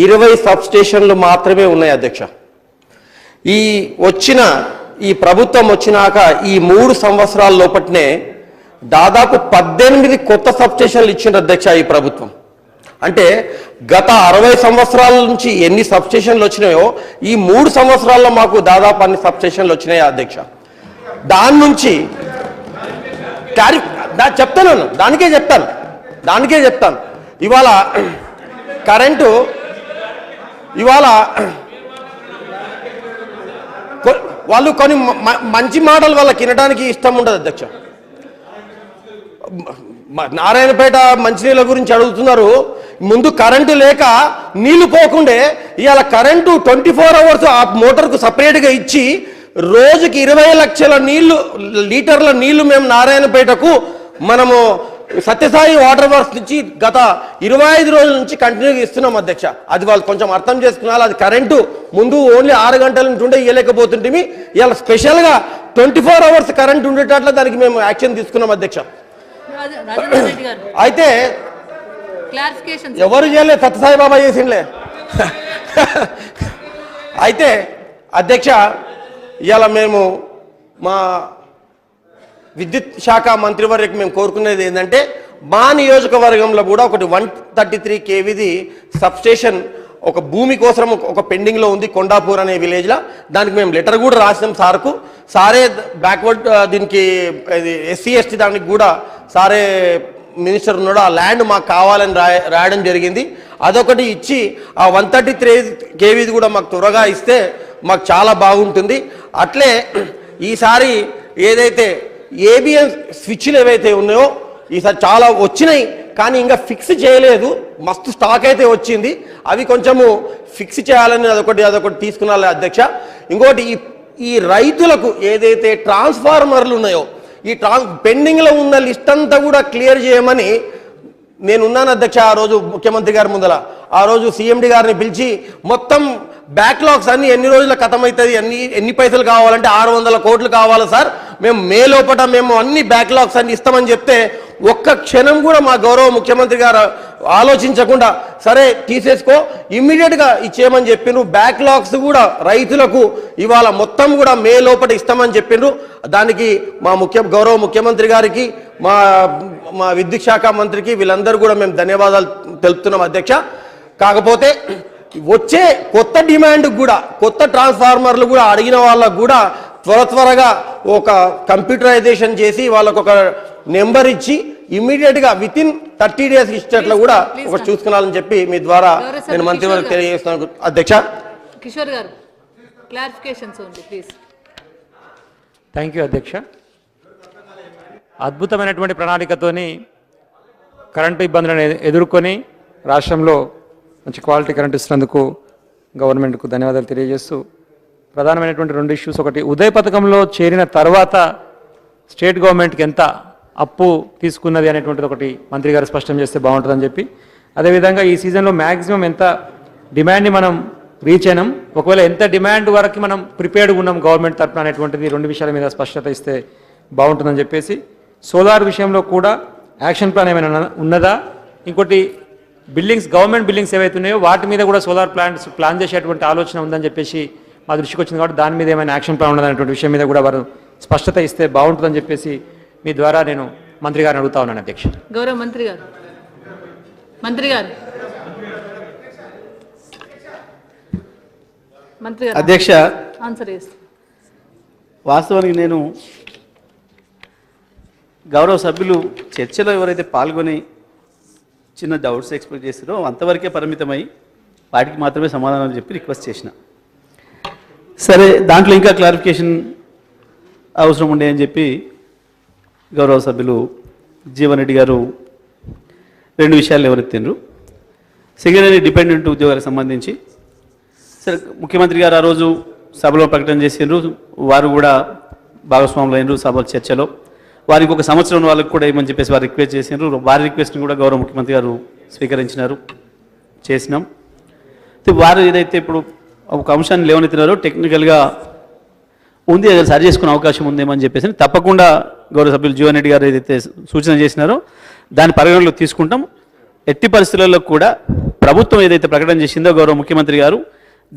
20 సబ్ స్టేషన్లు మాత్రమే ఉన్నాయి అధ్యక్ష. ఈ ప్రభుత్వం వచ్చినాక ఈ 3 సంవత్సరాల లోపట్నే దాదాపు 18 కొత్త సబ్స్టేషన్లు ఇచ్చింది అధ్యక్ష ఈ ప్రభుత్వం. అంటే గత 60 సంవత్సరాల నుంచి ఎన్ని సబ్స్టేషన్లు వచ్చినాయో ఈ 3 సంవత్సరాల్లో మాకు దాదాపు అన్ని సబ్స్టేషన్లు వచ్చినాయి అధ్యక్ష. దాని నుంచి చెప్తాను, దానికే చెప్తాను. ఇవాళ కరెంటు వాళ్ళు కొన్ని మంచి మాటలు వాళ్ళకి వినడానికి ఇష్టం ఉండదు అధ్యక్ష. నారాయణపేట మంచినీళ్ళ గురించి అడుగుతున్నారు. ముందు కరెంటు లేక నీళ్లు పోకుండే ఇవాళ కరెంటు 24 అవర్స్ ఆ మోటార్కు సపరేట్గా ఇచ్చి రోజుకి 20 లక్షల లీటర్ల నీళ్లు మేము నారాయణపేటకు మనము సత్యసాయి వాటర్ వర్క్స్ నుంచి గత 25 రోజుల నుంచి కంటిన్యూగా ఇస్తున్నాం అధ్యక్ష. అది వాళ్ళు కొంచెం అర్థం చేసుకున్నారు. అది కరెంటు ముందు ఓన్లీ 6 గంటల నుంచి ఉండే ఇవ్వలేకపోతుంటే ఇవాళ స్పెషల్గా 24 అవర్స్ కరెంట్ ఉండేటట్లు దానికి మేము యాక్షన్ తీసుకున్నాం అధ్యక్ష. అయితే ఎవరు చేయలేదు, సత్యసాయి బాబా చేసిండే. అయితే అధ్యక్ష ఇవాళ మేము మా విద్యుత్ శాఖ మంత్రివర్యకు మేము కోరుకునేది ఏంటంటే మా నియోజకవర్గంలో కూడా ఒకటి 133 kVది సబ్స్టేషన్ ఒక భూమి కోసం ఒక పెండింగ్లో ఉంది కొండాపూర్ అనే విలేజ్లో. దానికి మేము లెటర్ కూడా రాసినాం సార్కు. సారే బ్యాక్వర్డ్ దీనికి SC ST దానికి కూడా సారే మినిస్టర్ ఉన్నాడు, ఆ ల్యాండ్ మాకు కావాలని రాయడం జరిగింది. అదొకటి ఇచ్చి ఆ 133 kVది కూడా మాకు త్వరగా ఇస్తే మాకు చాలా బాగుంటుంది. అట్లే ఈసారి ఏదైతే ABN స్విచ్లు ఏవైతే ఉన్నాయో ఈసారి చాలా వచ్చినాయి, కానీ ఇంకా ఫిక్స్ చేయలేదు. మస్తు స్టాక్ అయితే వచ్చింది, అవి కొంచెము ఫిక్స్ చేయాలని అదొకటి తీసుకున్నాలి అధ్యక్ష. ఇంకోటి ఈ రైతులకు ఏదైతే ట్రాన్స్ఫార్మర్లు ఉన్నాయో ఈ పెండింగ్లో ఉన్న లిస్ట్ అంతా కూడా క్లియర్ చేయమని నేనున్నాను అధ్యక్ష. ఆ రోజు ముఖ్యమంత్రి గారి ముందర ఆ రోజు CMD గారిని పిలిచి మొత్తం బ్యాక్లాగ్స్ అన్ని ఎన్ని రోజుల ఖతమవుతుంది, ఎన్ని పైసలు కావాలంటే 600 కోట్లు కావాలి సార్, మేము మే లోపల మేము అన్ని బ్యాక్లాగ్స్ అన్ని ఇస్తామని చెప్తే ఒక్క క్షణం కూడా మా గౌరవ ముఖ్యమంత్రి గారు ఆలోచించకుండా సరే తీసేసుకో ఇమ్మీడియట్గా ఇచ్చేయమని చెప్పిండ్రు. బ్యాక్లాగ్స్ కూడా రైతులకు ఇవాళ మొత్తం కూడా మే లోపల ఇస్తామని చెప్పిండ్రు. దానికి మా గౌరవ ముఖ్యమంత్రి గారికి మా విద్యుత్ శాఖ మంత్రికి వీళ్ళందరూ కూడా మేము ధన్యవాదాలు తెలుపుతున్నాం అధ్యక్ష. కాకపోతే వచ్చే కొత్త డిమాండ్ కూడా కొత్త ట్రాన్స్ఫార్మర్లు కూడా అడిగిన వాళ్ళకు కూడా త్వరగా ఒక కంప్యూటరైజేషన్ చేసి వాళ్ళకు ఒక నెంబర్ ఇచ్చి ఇమ్మీడియట్గా వితిన్ 30 days ఇచ్చేట్లు కూడా ఒకటి చూసుకోవాలని చెప్పి మీ ద్వారా నేను మంత్రివర్గ తెలియజేస్తున్నాను అధ్యక్ష. కిషోర్ గారు క్లారిఫికేషన్స్ ఉంది ప్లీజ్. థ్యాంక్ యూ అధ్యక్ష. అద్భుతమైనటువంటి ప్రణాళికతోని కరెంటు ఇబ్బందులను ఎదుర్కొని రాష్ట్రంలో మంచి క్వాలిటీ కరెంట్ ఇస్తున్నందుకు గవర్నమెంట్కు ధన్యవాదాలు తెలియజేస్తూ ప్రధానమైనటువంటి 2 ఇష్యూస్, ఒకటి ఉదయ్ పథకంలో చేరిన తర్వాత స్టేట్ గవర్నమెంట్కి ఎంత అప్పు తీసుకున్నది అనేటువంటిది ఒకటి మంత్రి గారు స్పష్టం చేస్తే బాగుంటుందని చెప్పి, అదేవిధంగా ఈ సీజన్లో మ్యాక్సిమం ఎంత డిమాండ్ని మనం రీచ్ అయినాం, ఒకవేళ ఎంత డిమాండ్ వరకు మనం ప్రిపేర్డ్గా ఉన్నాం గవర్నమెంట్ తరఫున అనేటువంటిది 2 విషయాల మీద స్పష్టత ఇస్తే బాగుంటుందని చెప్పేసి, సోలార్ విషయంలో కూడా యాక్షన్ ప్లాన్ ఏమైనా ఉన్నదా, ఇంకోటి గవర్నమెంట్ బిల్డింగ్స్ ఏవైతే ఉన్నాయో వాటి మీద కూడా సోలార్ ప్లాన్ చేసేటువంటి ఆలోచన ఉందని చెప్పేసి మా దృష్టికి వచ్చింది. కాబట్టి దాని మీద ఏమైనా యాక్షన్ ప్లాన్ ఉన్నదనేటువంటి విషయం మీద కూడా వారు స్పష్టత ఇస్తే బాగుంటుందని చెప్పేసి మీ ద్వారా నేను మంత్రి గారిని అడుగుతా ఉన్నాను అధ్యక్ష. గౌరవ మంత్రి గారు అధ్యక్ష, ఆన్సర్ చేస్తాను. వాస్తవానికి నేను గౌరవ సభ్యులు చర్చలో ఎవరైతే పాల్గొని చిన్న డౌట్స్ ఎక్స్ప్రెస్ చేస్తారో అంతవరకే పరిమితమై వాటికి మాత్రమే సమాధానాలు చెప్పి రిక్వెస్ట్ చేసిన. సరే, దాంట్లో ఇంకా క్లారిఫికేషన్ అవసరం ఉండే అని చెప్పి గౌరవ సభ్యులు జీవన్ రెడ్డి గారు 2 విషయాలు ఎవరెత్తిండ్రు. సెక్రటరీ డిపెండెంట్ ఉద్యోగాలకు సంబంధించి సరే ముఖ్యమంత్రి గారు ఆ రోజు సభలో ప్రకటన చేసిండ్రు, వారు కూడా భాగస్వాములు అయినరు సభ చర్చలో. వారికి 1 సంవత్సరం వాళ్ళకి కూడా ఏమని చెప్పేసి వారు రిక్వెస్ట్ చేసినారు. వారి రిక్వెస్ట్ని కూడా గౌరవ ముఖ్యమంత్రి గారు స్వీకరించినారు, చేసినాం. వారు ఏదైతే ఇప్పుడు ఒక అంశాన్ని లేవనెత్తినారో టెక్నికల్గా ఉంది, అది సరి చేసుకునే అవకాశం ఉందేమని చెప్పేసి తప్పకుండా గౌరవ సభ్యులు జీవన్ రెడ్డి గారు ఏదైతే సూచన చేసినారో దాని పరిగణలో తీసుకుంటాం. ఎట్టి పరిస్థితులలో కూడా ప్రభుత్వం ఏదైతే ప్రకటన చేసిందో గౌరవ ముఖ్యమంత్రి గారు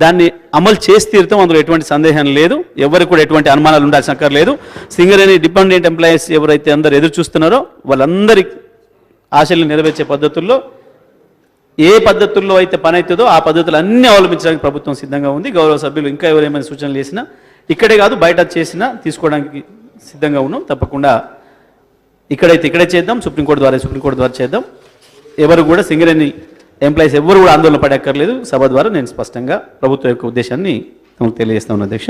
దాన్ని అమలు చేసి తీరుతాం, అందులో ఎటువంటి సందేహం లేదు. ఎవరికి కూడా ఎటువంటి అనుమానాలు ఉండాల్సిన అక్కర్లేదు. సింగరేణి డిపెండెంట్ ఎంప్లాయీస్ ఎవరైతే అందరు ఎదురు చూస్తున్నారో వాళ్ళందరి ఆశలు నెరవేర్చే పద్ధతుల్లో ఏ పద్ధతుల్లో అయితే పని అవుతుందో ఆ పద్ధతులు అన్నీ అవలంబించడానికి ప్రభుత్వం సిద్ధంగా ఉంది. గౌరవ సభ్యులు ఇంకా ఎవరేమైనా సూచనలు చేసినా ఇక్కడే కాదు బయట చేసినా తీసుకోవడానికి సిద్ధంగా ఉన్నాం. తప్పకుండా ఇక్కడే చేద్దాం, సుప్రీంకోర్టు ద్వారా చేద్దాం. ఎవరు కూడా సింగరేణి ఎంప్లాయీస్ ఎవరు కూడా ఆందోళన పడక్కర్లేదు. సభ ద్వారా నేను స్పష్టంగా ప్రభుత్వం యొక్క ఉద్దేశాన్ని తమకు తెలియజేస్తా ఉన్నా అధ్యక్ష.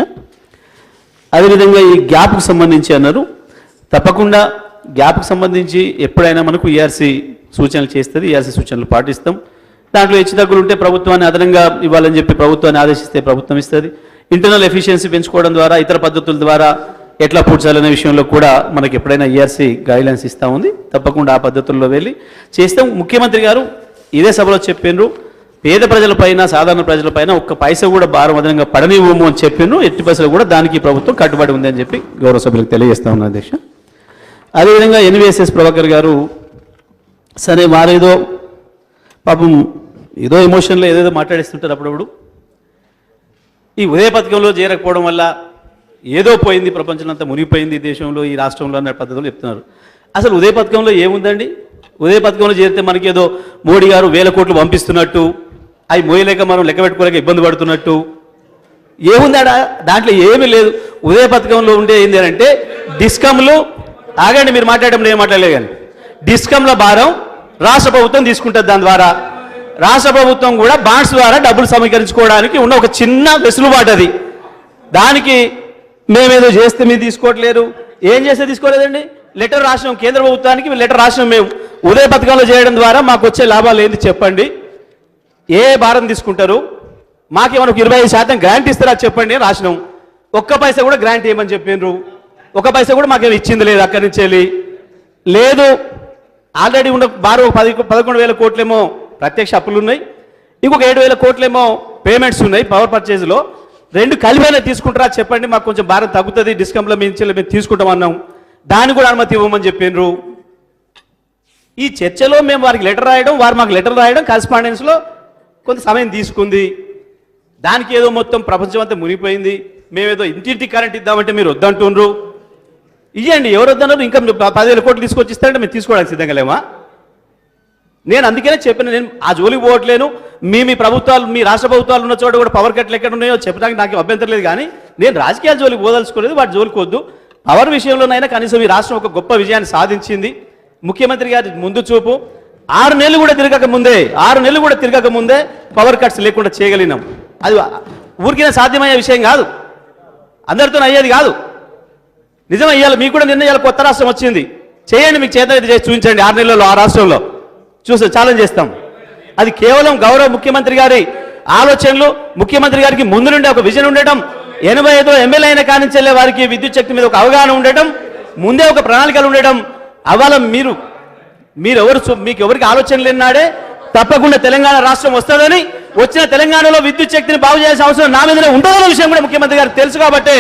అదేవిధంగా ఈ గ్యాప్కు సంబంధించి అన్నారు, తప్పకుండా గ్యాప్కు సంబంధించి ఎప్పుడైనా మనకు ఈఆర్సీ సూచనలు చేస్తుంది, ఈఆర్సీ సూచనలు పాటిస్తాం. దాంట్లో హెచ్చుతగ్గులు ఉంటే ప్రభుత్వాన్ని అదనంగా ఇవ్వాలని చెప్పి ప్రభుత్వాన్ని ఆదేశిస్తే ప్రభుత్వం ఇస్తుంది. ఇంటర్నల్ ఎఫిషియన్సీ పెంచుకోవడం ద్వారా ఇతర పద్ధతుల ద్వారా ఎట్లా పూడ్చాలనే విషయంలో కూడా మనకి ఎప్పుడైనా ఈఆర్సీ గైడ్లైన్స్ ఇస్తూ ఉంది. తప్పకుండా ఆ పద్ధతుల్లో వెళ్ళి చేస్తాం. ముఖ్యమంత్రి గారు ఇదే సభలో చెప్పినారు, పేద ప్రజలపైన సాధారణ ప్రజలపైన ఒక్క పైసా కూడా భారం అదనంగా పడనివ్వము అని చెప్పినారు. ఎట్టి పైసలు కూడా దానికి ప్రభుత్వం కట్టుబడి ఉంది అని చెప్పి గౌరవ సభ్యులకు తెలియజేస్తా ఉన్నా అధ్యక్ష. అదేవిధంగా ఎన్వీఎస్ఎస్ ప్రభాకర్ గారు సరే వారేదో పాపం ఏదో ఎమోషన్లో ఏదేదో మాట్లాడిస్తుంటారు అప్పుడప్పుడు. ఈ ఉదయ పథకంలో చేరకపోవడం వల్ల ఏదో పోయింది, ప్రపంచం అంతా మునిగిపోయింది దేశంలో ఈ రాష్ట్రంలో అనే పద్ధతులు చెప్తున్నారు. అసలు ఉదయ పథకంలో ఏముందండి? ఉదయ పథకంలో చేరితే మనకి ఏదో మోడీ గారు 1000 కోట్లు పంపిస్తున్నట్టు, అవి మోయలేక మనం లెక్క పెట్టుకోలేక ఇబ్బంది పడుతున్నట్టు ఏముందాడా? దాంట్లో ఏమీ లేదు. ఉదయ పథకంలో ఉండే ఏంటి అంటే డిస్కమ్లు, ఆగండి మీరు మాట్లాడడం నేను మాట్లాడలేదు కానీ, డిస్కమ్ల భారం రాష్ట్ర ప్రభుత్వం తీసుకుంటుంది. దాని ద్వారా రాష్ట్ర ప్రభుత్వం కూడా బాండ్స్ ద్వారా డబ్బులు సమీకరించుకోవడానికి ఉన్న ఒక చిన్న వెసులుబాటు అది. దానికి మేమేదో చేస్తే మీరు తీసుకోవట్లేరు, ఏం చేస్తే తీసుకోలేదండి. లెటర్ రాసినాం కేంద్ర ప్రభుత్వానికి, లెటర్ రాసినాం మేము. ఉదయ పథకంలో చేయడం ద్వారా మాకు వచ్చే లాభాలు ఏంటి చెప్పండి, ఏ భారం తీసుకుంటారు, మాకేమైనా 25% గ్రాంట్ ఇస్తారా చెప్పండి అని రాసినాం. ఒక్క పైసా కూడా గ్రాంట్ ఇవ్వమని చెప్పినారు. ఒక పైసా కూడా మాకేమి ఇచ్చింది లేదు అక్కడి నుంచి వెళ్ళి లేదు. ఆల్రెడీ ఉన్న భారం 11,000 కోట్లేమో ప్రత్యక్ష అప్పులు ఉన్నాయి, ఇంకొక 7,000 కోట్లేమో పేమెంట్స్ ఉన్నాయి పవర్ పర్చేజ్లో. రెండు కలిపైనా తీసుకుంటారా చెప్పండి, మాకు కొంచెం భారం తగ్గుతుంది, డిస్కౌంట్లో మేము తీసుకుంటామన్నాం. దాన్ని కూడా అనుమతి ఇవ్వమని చెప్పినారు. ఈ చర్చలో మేము వారికి లెటర్ రాయడం, వారు మాకు లెటర్ రాయడం, కరెస్పాండెన్స్లో కొంత సమయం తీసుకుంది. దానికి ఏదో మొత్తం ప్రపంచం అంతా మునిగిపోయింది, మేమేదో ఇంటింటి కరెంట్ ఇద్దామంటే మీరు వద్దంటున్నారు. ఇవ్వండి, ఎవరు వద్దన్నారు? ఇంకా 10,000 కోట్లు తీసుకొచ్చి ఇస్తారంటే మేము తీసుకోవడానికి సిద్ధంగా లేమా? నేను అందుకనే చెప్పిన, నేను ఆ జోలికి పోవట్లేను. మీ ప్రభుత్వాలు, మీ రాష్ట్ర ప్రభుత్వాలు ఉన్న చోట కూడా పవర్ కట్లు ఎక్కడ ఉన్నాయో చెప్పడానికి నాకు అభ్యంతరం లేదు. కానీ నేను రాజకీయాల జోలికి పోదలుచుకోలేదు, వాటి జోలికి వద్దు. పవర్ విషయంలోనైనా కనీసం ఈ రాష్ట్రం ఒక గొప్ప విజయాన్ని సాధించింది. ముఖ్యమంత్రి గారి ముందు చూపు 6 నెలలు కూడా తిరగక ముందే పవర్ కట్స్ లేకుండా చేయగలిగినాం. అది ఊరికైనా సాధ్యమయ్యే విషయం కాదు, అందరితో అయ్యేది కాదు. నిజం అయ్యాలి. మీకు కూడా నిన్న కొత్త రాష్ట్రం వచ్చింది, చేయండి, మీకు చేత చేసి చూపించండి 6 నెలల్లో ఆ రాష్ట్రంలో చూసి ఛాలెంజ్ చేస్తాం. అది కేవలం గౌరవ ముఖ్యమంత్రి గారి ఆలోచనలు, ముఖ్యమంత్రి గారికి ముందు నుండి ఒక విజన్ ఉండటం, 85 ఎమ్మెల్యే అయిన కానించి వెళ్ళే వారికి విద్యుత్ శక్తి మీద ఒక అవగాహన ఉండటం, ముందే ఒక ప్రణాళికలు ఉండటం. అవాళ మీకు ఎవరికి ఆలోచనలు ఎన్నాడే తప్పకుండా తెలంగాణ రాష్ట్రం వస్తుందని, వచ్చిన తెలంగాణలో విద్యుత్ శక్తిని బాగు చేయాల్సిన అవసరం నా మీదనే ఉంటుందన్న విషయం కూడా ముఖ్యమంత్రి గారికి తెలుసు. కాబట్టి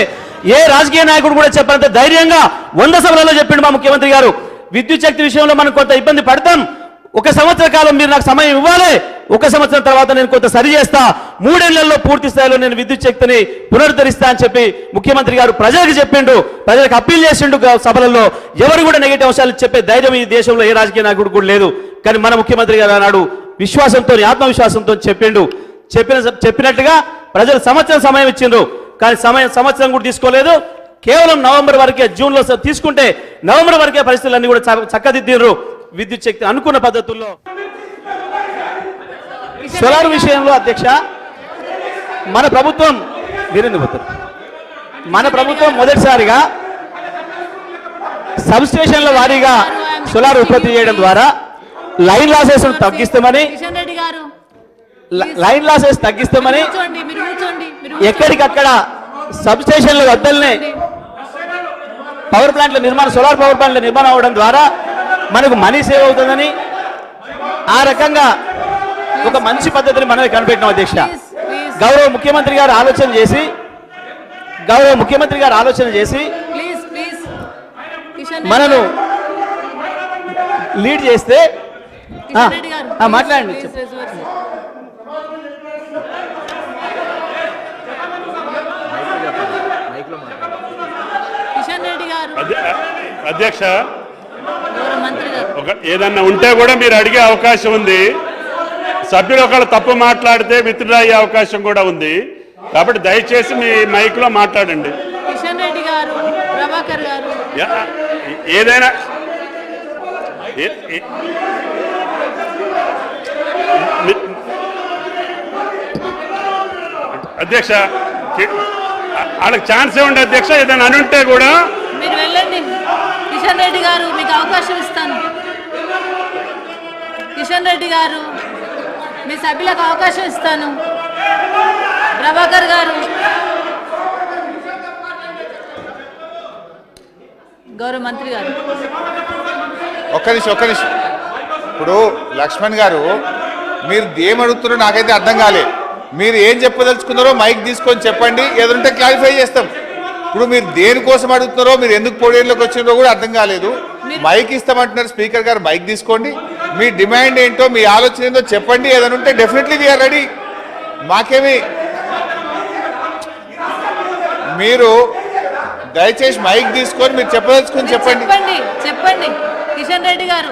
ఏ రాజకీయ నాయకుడు కూడా చెప్పాలంటే ధైర్యంగా 100 సభలలో చెప్పిండు మా ముఖ్యమంత్రి గారు. విద్యుత్ శక్తి విషయంలో మనం కొంత ఇబ్బంది పడతాం, 1 సంవత్సర కాలం మీరు నాకు సమయం ఇవ్వాలి, 1 సంవత్సరం తర్వాత నేను కొంత సరి చేస్తా, 3 ఏళ్లలో పూర్తి స్థాయిలో నేను విద్యుత్ శక్తిని పునరుద్ధరిస్తా అని చెప్పి ముఖ్యమంత్రి గారు ప్రజలకు చెప్పిండు, ప్రజలకు అప్పీల్ చేసిండు సభలలో. ఎవరు కూడా నెగిటివ్ అంశాలు చెప్పే ధైర్యం ఈ దేశంలో ఏ రాజకీయ నాయకుడు కూడా లేదు. కానీ మన ముఖ్యమంత్రి గారు అన్నాడు విశ్వాసంతో, ఆత్మవిశ్వాసంతో చెప్పినట్టుగా ప్రజలు సంవత్సరం సమయం ఇచ్చిండ్రు. కానీ సంవత్సరం కూడా తీసుకోలేదు. కేవలం నవంబర్ వరకే, జూన్లో తీసుకుంటే నవంబర్ వరకే పరిస్థితులన్నీ కూడా చక్కదిద్దిండ్రు. విద్యుత్ శక్తి అనుకున్న పద్ధతుల్లో. సోలార్ విషయంలో అధ్యక్ష, మన ప్రభుత్వం మొదటిసారిగా సబ్ స్టేషన్ల వారీగా సోలార్ ఉత్పత్తి చేయడం ద్వారా లైన్ లాసెస్ తగ్గిస్తామని ఎక్కడికక్కడ సబ్ స్టేషన్ల వద్దల్నే పవర్ ప్లాంట్ల నిర్మాణం, సోలార్ పవర్ ప్లాంట్ల నిర్మాణం అవడం ద్వారా మనకు మనీ సేవ్ అవుతుందని ఆ రకంగా ఒక మంచి పద్ధతిని మనమే కనిపెట్టినాం అధ్యక్ష. గౌరవ ముఖ్యమంత్రి గారు ఆలోచన చేసి మనను లీడ్ చేస్తే మాట్లాడండి. గారు, అధ్యక్ష గౌరవ మంత్రి గారు. ఏదన్నా ఉంటే కూడా మీరు అడిగే అవకాశం ఉంది. సభ్యులు ఒకళ్ళు తప్పు మాట్లాడితే విత్డ్రా అయ్యే అవకాశం కూడా ఉంది. కాబట్టి దయచేసి మీ మైక్లో మాట్లాడండి. కిషన్ రెడ్డి గారు, ప్రభాకర్ గారు, ఏదైనా అధ్యక్ష వాళ్ళకి ఛాన్స్ ఇవ్వండి అధ్యక్ష. ఏదైనా అనుంటే కూడా మీరు వెళ్ళండి. కిషన్ రెడ్డి గారు, మీకు అవకాశం ఇస్తాను. కిషన్ రెడ్డి గారు, మీ సభ్యులకు అవకాశం ఇస్తాను. ప్రభాకర్ గారు, గౌరవ మంత్రి గారు. ఒక్క నిమిషం. ఇప్పుడు లక్ష్మణ్ గారు, మీరు ఏం అడుగుతున్నారో నాకైతే అర్థం కాలేదు. మీరు ఏం చెప్పదలుచుకున్నారో మైక్ తీసుకొని చెప్పండి, ఏదంటే క్లారిఫై చేస్తాం. ఇప్పుడు మీరు దేనికోసం అడుగుతున్నారో, మీరు ఎందుకు పోడియంలోకి వచ్చినారో కూడా అర్థం కాలేదు. మైక్ ఇస్తామంటున్నారు స్పీకర్ గారు, మైక్ తీసుకోండి. మీ డిమాండ్ ఏంటో, మీ ఆలోచన ఏంటో చెప్పండి. ఏదైనా ఉంటే డెఫినెట్లీ వీఆర్ రెడీ. మాకేమి మీరు దయచేసి మైక్ తీసుకొని మీరు చెప్పదలుచుకొని చెప్పండి. చెప్పండి కిషన్ రెడ్డి గారు,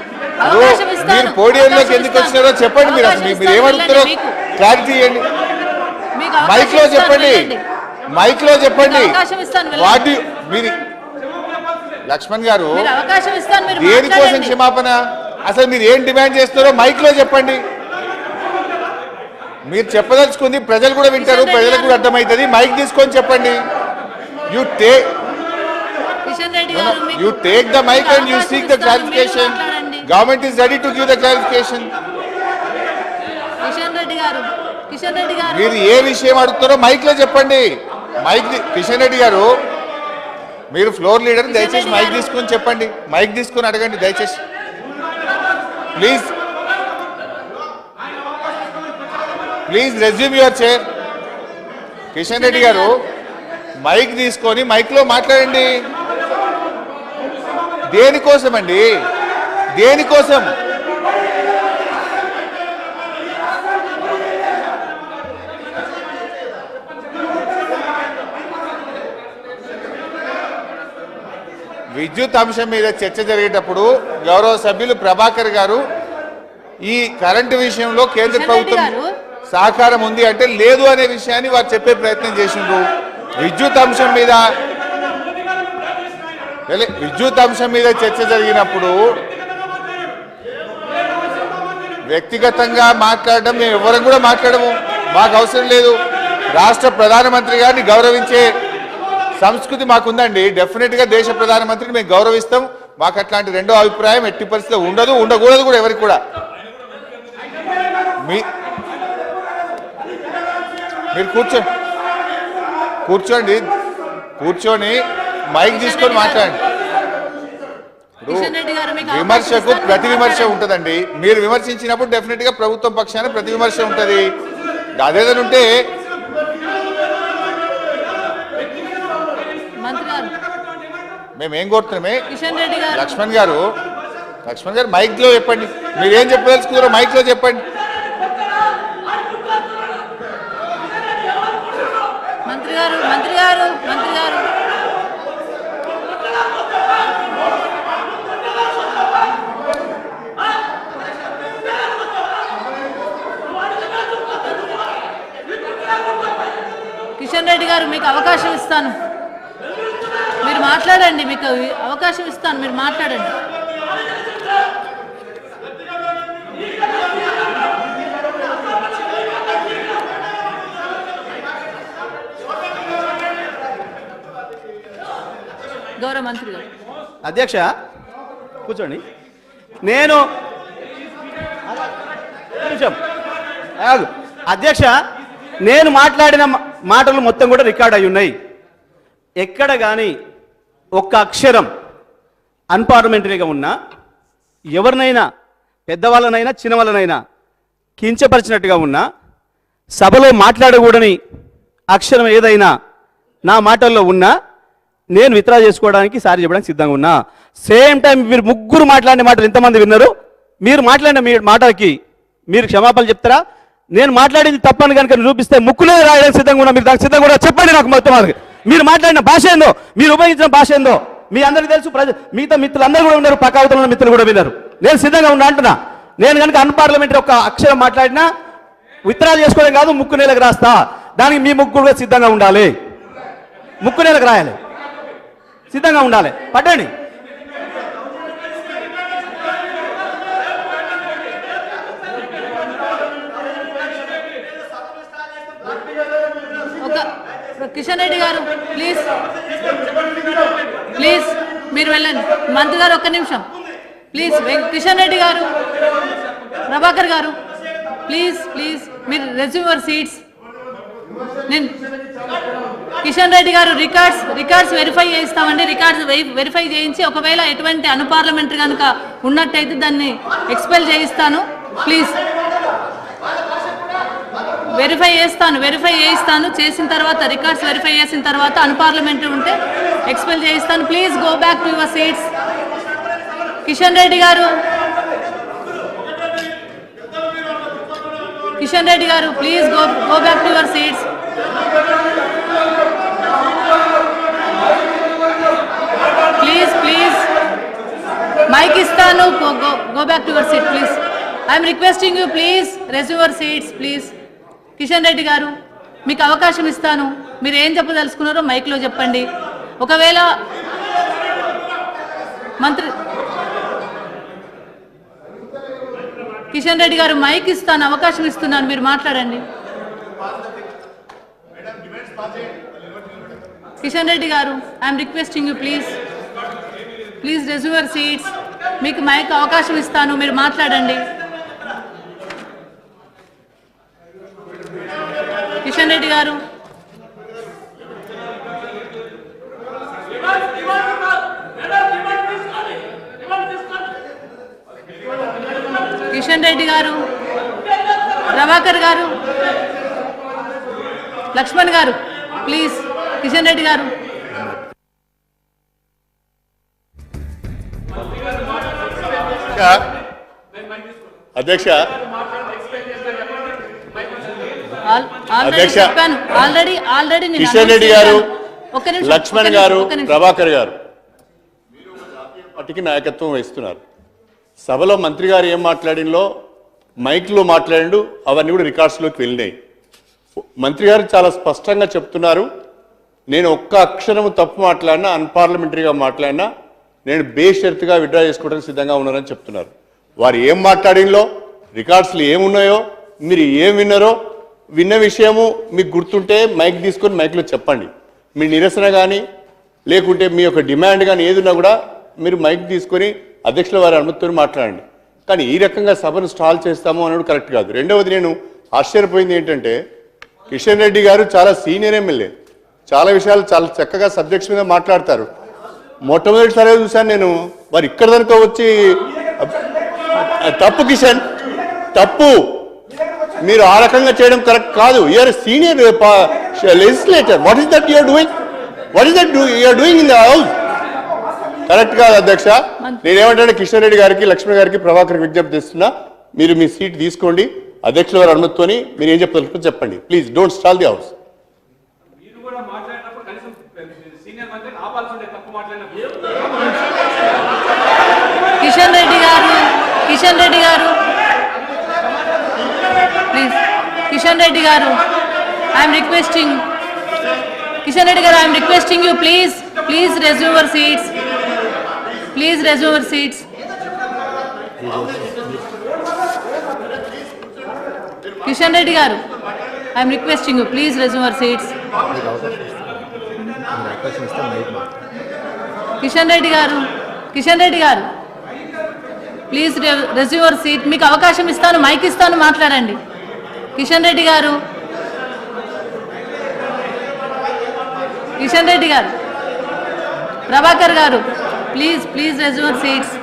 మీరు పోడియంలోకి ఎందుకు వచ్చినారో చెప్పండి. మీరు అసలు మీరు ఏమడుగుతారో క్లారిటీ ఇవ్వండి. మైక్ లో చెప్పండి. వాటి మీరు లక్ష్మణ్ గారు, దేనికోసం క్షమాపణ, అసలు మీరు ఏం డిమాండ్ చేస్తున్నారో మైక్ లో చెప్పండి. మీరు చెప్పదలుచుకుంది ప్రజలు కూడా వింటారు, ప్రజలకు కూడా అర్థమవుతుంది. మైక్ తీసుకొని చెప్పండి. You take the mike and you seek the clarification. Government is ready to give the clarification. మీరు ఏ విషయం అడుగుతారో మైక్ లో చెప్పండి. కిషన్ రెడ్డి గారు, మీరు ఫ్లోర్ లీడర్, దయచేసి మైక్ తీసుకొని చెప్పండి. మైక్ తీసుకొని అడగండి దయచేసి, please resume your chair. Kishan Reddy గారు, మైక్ తీసుకొని మైక్ లో మాట్లాడండి. దేనికోసం అండి, దేనికోసం? విద్యుత్ అంశం మీద చర్చ జరిగేటప్పుడు గౌరవ సభ్యులు ప్రభాకర్ గారు, ఈ కరెంటు విషయంలో కేంద్ర ప్రభుత్వం సహకారం ఉంది అంటే లేదు అనే విషయాన్ని వారు చెప్పే ప్రయత్నం చేసిండ్రు. విద్యుత్ అంశం మీద చర్చ జరిగినప్పుడు వ్యక్తిగతంగా మాట్లాడడం మేము ఎవరం కూడా మాట్లాడము, మాకు అవసరం లేదు. రాష్ట్ర ప్రధానమంత్రి గారిని గౌరవించే సంస్కృతి మాకుందండి. డెఫినెట్గా దేశ ప్రధానమంత్రిని మేము గౌరవిస్తాం. మాకు అట్లాంటి రెండో అభిప్రాయం ఎట్టి పరిస్థితిలో ఉండదు, ఉండకూడదు కూడా ఎవరికి కూడా. మీరు కూర్చొని మైక్ తీసుకొని మాట్లాడండి. విమర్శకు ప్రతి విమర్శ ఉంటుందండి. మీరు విమర్శించినప్పుడు డెఫినెట్ గా ప్రభుత్వం పక్షాన ప్రతి విమర్శ ఉంటుంది. అదేదైనా ఉంటే మేమేం కోరుతున్నామే, లక్ష్మణ్ గారు మైక్ లో చెప్పండి. మీరేం చెప్పదలుచుకున్నారో మైక్ లో చెప్పండి. మంత్రి గారు కిషన్ రెడ్డి గారు, మీకు అవకాశం ఇస్తాను, మీరు మాట్లాడండి. మీకు అవకాశం ఇస్తాను, మీరు మాట్లాడండి. గౌరవ మంత్రి గారు. అధ్యక్ష కూర్చోండి. నేను అధ్యక్ష, నేను మాట్లాడిన మాటలు మొత్తం కూడా రికార్డ్ అయి ఉన్నాయి. ఎక్కడ కానీ ఒక్క అక్షరం అన్పార్లమెంటరీగా ఉన్నా, ఎవరినైనా పెద్దవాళ్ళనైనా చిన్నవాళ్ళనైనా కించపరిచినట్టుగా ఉన్నా, సభలో మాట్లాడకూడని అక్షరం ఏదైనా నా మాటల్లో ఉన్నా నేను విత్డ్రా చేసుకోవడానికి సారీ చెప్పడానికి సిద్ధంగా ఉన్నా. సేమ్ టైం మీరు ముగ్గురు మాట్లాడిన మాటలు ఎంతమంది విన్నారు? మీరు మాట్లాడిన మీ మాటలకి మీరు క్షమాపణలు చెప్తారా? నేను మాట్లాడింది తప్పని కనుక నిరూపిస్తే ముక్కులే రాయడానికి సిద్ధంగా ఉన్నా. మీరు దానికి సిద్ధంగా కూడా చెప్పండి. నాకు మొత్తం మీరు మాట్లాడిన భాష ఏందో, మీరు ఉపయోగించిన భాష ఏందో మీ అందరికీ తెలుసు, మిగతా మిత్రులందరూ కూడా ఉన్నారు, పక్క అవతల ఉన్న మిత్రులు కూడా విన్నారు. నేను సిద్ధంగా ఉన్నా అంటున్నా. నేను కనుక అన్పార్లమెంటరీ ఒక అక్షరం మాట్లాడినా విత్డ్రా చేసుకోవడం కాదు, ముక్కు నేలకు రాస్తా. దానికి మీ ముక్కు కూడా సిద్ధంగా ఉండాలి, ముక్కు నేలకు రాయాలి, సిద్ధంగా ఉండాలి. పట్టండి. కిషన్ రెడ్డి గారు ప్లీజ్ ప్లీజ్ మీరు వెళ్ళండి. మంత్రి గారు ఒక్క నిమిషం ప్లీజ్. కిషన్ రెడ్డి గారు, ప్రభాకర్ గారు ప్లీజ్ ప్లీజ్ మీరు రెజ్యూమ్ యువర్ సీట్స్. నేను కిషన్ రెడ్డి గారు రికార్డ్స్ వెరిఫై చేయిస్తామండి. రికార్డ్స్ వెరిఫై చేయించి ఒకవేళ ఎటువంటి అన్పార్లమెంటరీ కనుక ఉన్నట్టయితే దాన్ని ఎక్స్పెల్ చేయిస్తాను. ప్లీజ్ వెరిఫై చేయిస్తాను. చేసిన తర్వాత రికార్డ్స్ వెరిఫై చేసిన తర్వాత అన్పార్లమెంటరీ ఉంటే ఎక్స్పెల్ చేయిస్తాను. Please go back to your seats. Kishan Reddy గారు please go back to your seats. Please mike ఇస్తాను. Go back to your seat please. I'm requesting you please resume your seats please. Kishan Reddy గారు మీకు అవకాశం ఇస్తాను. మీరు ఏం చెప్పదలుచుకున్నారో మైక్లో చెప్పండి. ఒకవేళ మంత్రి కిషన్ రెడ్డి గారు మైక్ ఇస్తాను, అవకాశం ఇస్తున్నాను, మీరు మాట్లాడండి. కిషన్ రెడ్డి గారు I'm requesting you please resume your seats. మీకు మైక్ అవకాశం ఇస్తాను, మీరు మాట్లాడండి. కిషన్ రెడ్డి గారు ప్రభాకర్ గారు, లక్ష్మణ్ గారు ప్లీజ్. కిషన్ రెడ్డి గారు అధ్యక్ష ఆల్రెడీ కిషన్ రెడ్డి గారు, లక్ష్మణ్ గారు, ప్రభాకర్ గారు పార్టీకి నాయకత్వం వహిస్తున్నారు. సభలో మంత్రి గారు ఏం మాట్లాడినలో మైక్లో మాట్లాడిండు, అవన్నీ కూడా రికార్డ్స్లోకి వెళ్ళినాయి. మంత్రి గారు చాలా స్పష్టంగా చెప్తున్నారు, నేను ఒక్క అక్షరము తప్పు మాట్లాడినా, అన్పార్లమెంటరీగా మాట్లాడినా నేను బేషరతుగా విత్డ్రా చేసుకోవడానికి సిద్ధంగా ఉన్నానని చెప్తున్నారు. వారు ఏం మాట్లాడినలో రికార్డ్స్లో ఏమున్నాయో, మీరు ఏం విన్నారో, విన్న విషయము మీకు గుర్తుంటే మైక్ తీసుకొని మైక్లో చెప్పండి. మీ నిరసన కానీ లేకుంటే మీ యొక్క డిమాండ్ కానీ ఏదున్నా కూడా మీరు మైక్ తీసుకొని అధ్యక్షుల వారి అనుమతితో మాట్లాడండి. కానీ ఈ రకంగా సభను స్టాల్ చేస్తాము అనేది కరెక్ట్ కాదు. రెండవది, నేను ఆశ్చర్యపోయింది ఏంటంటే కిషన్ రెడ్డి గారు చాలా సీనియర్ ఎమ్మెల్యే, చాలా విషయాలు చాలా చక్కగా సబ్జెక్ట్స్ మీద మాట్లాడతారు. మొట్టమొదటిసారిగా చూశాను నేను వారు ఇక్కడ దానికో వచ్చి తప్పు కిషన్, తప్పు, మీరు ఆ రకంగా చేయడం కరెక్ట్ కాదు. You're senior legislator. What is that you're doing? What is that you're doing in the house? Correct కాదు అధ్యక్ష. నేనేమంటే కిషన్ రెడ్డి గారికి, లక్ష్మణ్ గారికి, ప్రభాకర్ విజ్ఞప్తి చేస్తున్నా, మీరు మీ సీట్ తీసుకోండి. అధ్యక్షుల వారి అనుమతితోని మీరు ఏం చెప్తారు చెప్పండి. Please don't stall the house. Kishan Reddy గారు I'm requesting you please resume your seats. Kishan Reddy గారు I'm requesting you please resume your seats. Kishan Reddy గారు ప్లీజ్ రెజ్యూమ్ యువర్ సీట్. మీకు అవకాశం ఇస్తాను, మైక్ ఇస్తాను, మాట్లాడండి. కిషన్ రెడ్డి గారు ప్రభాకర్ గారు please resume your seats.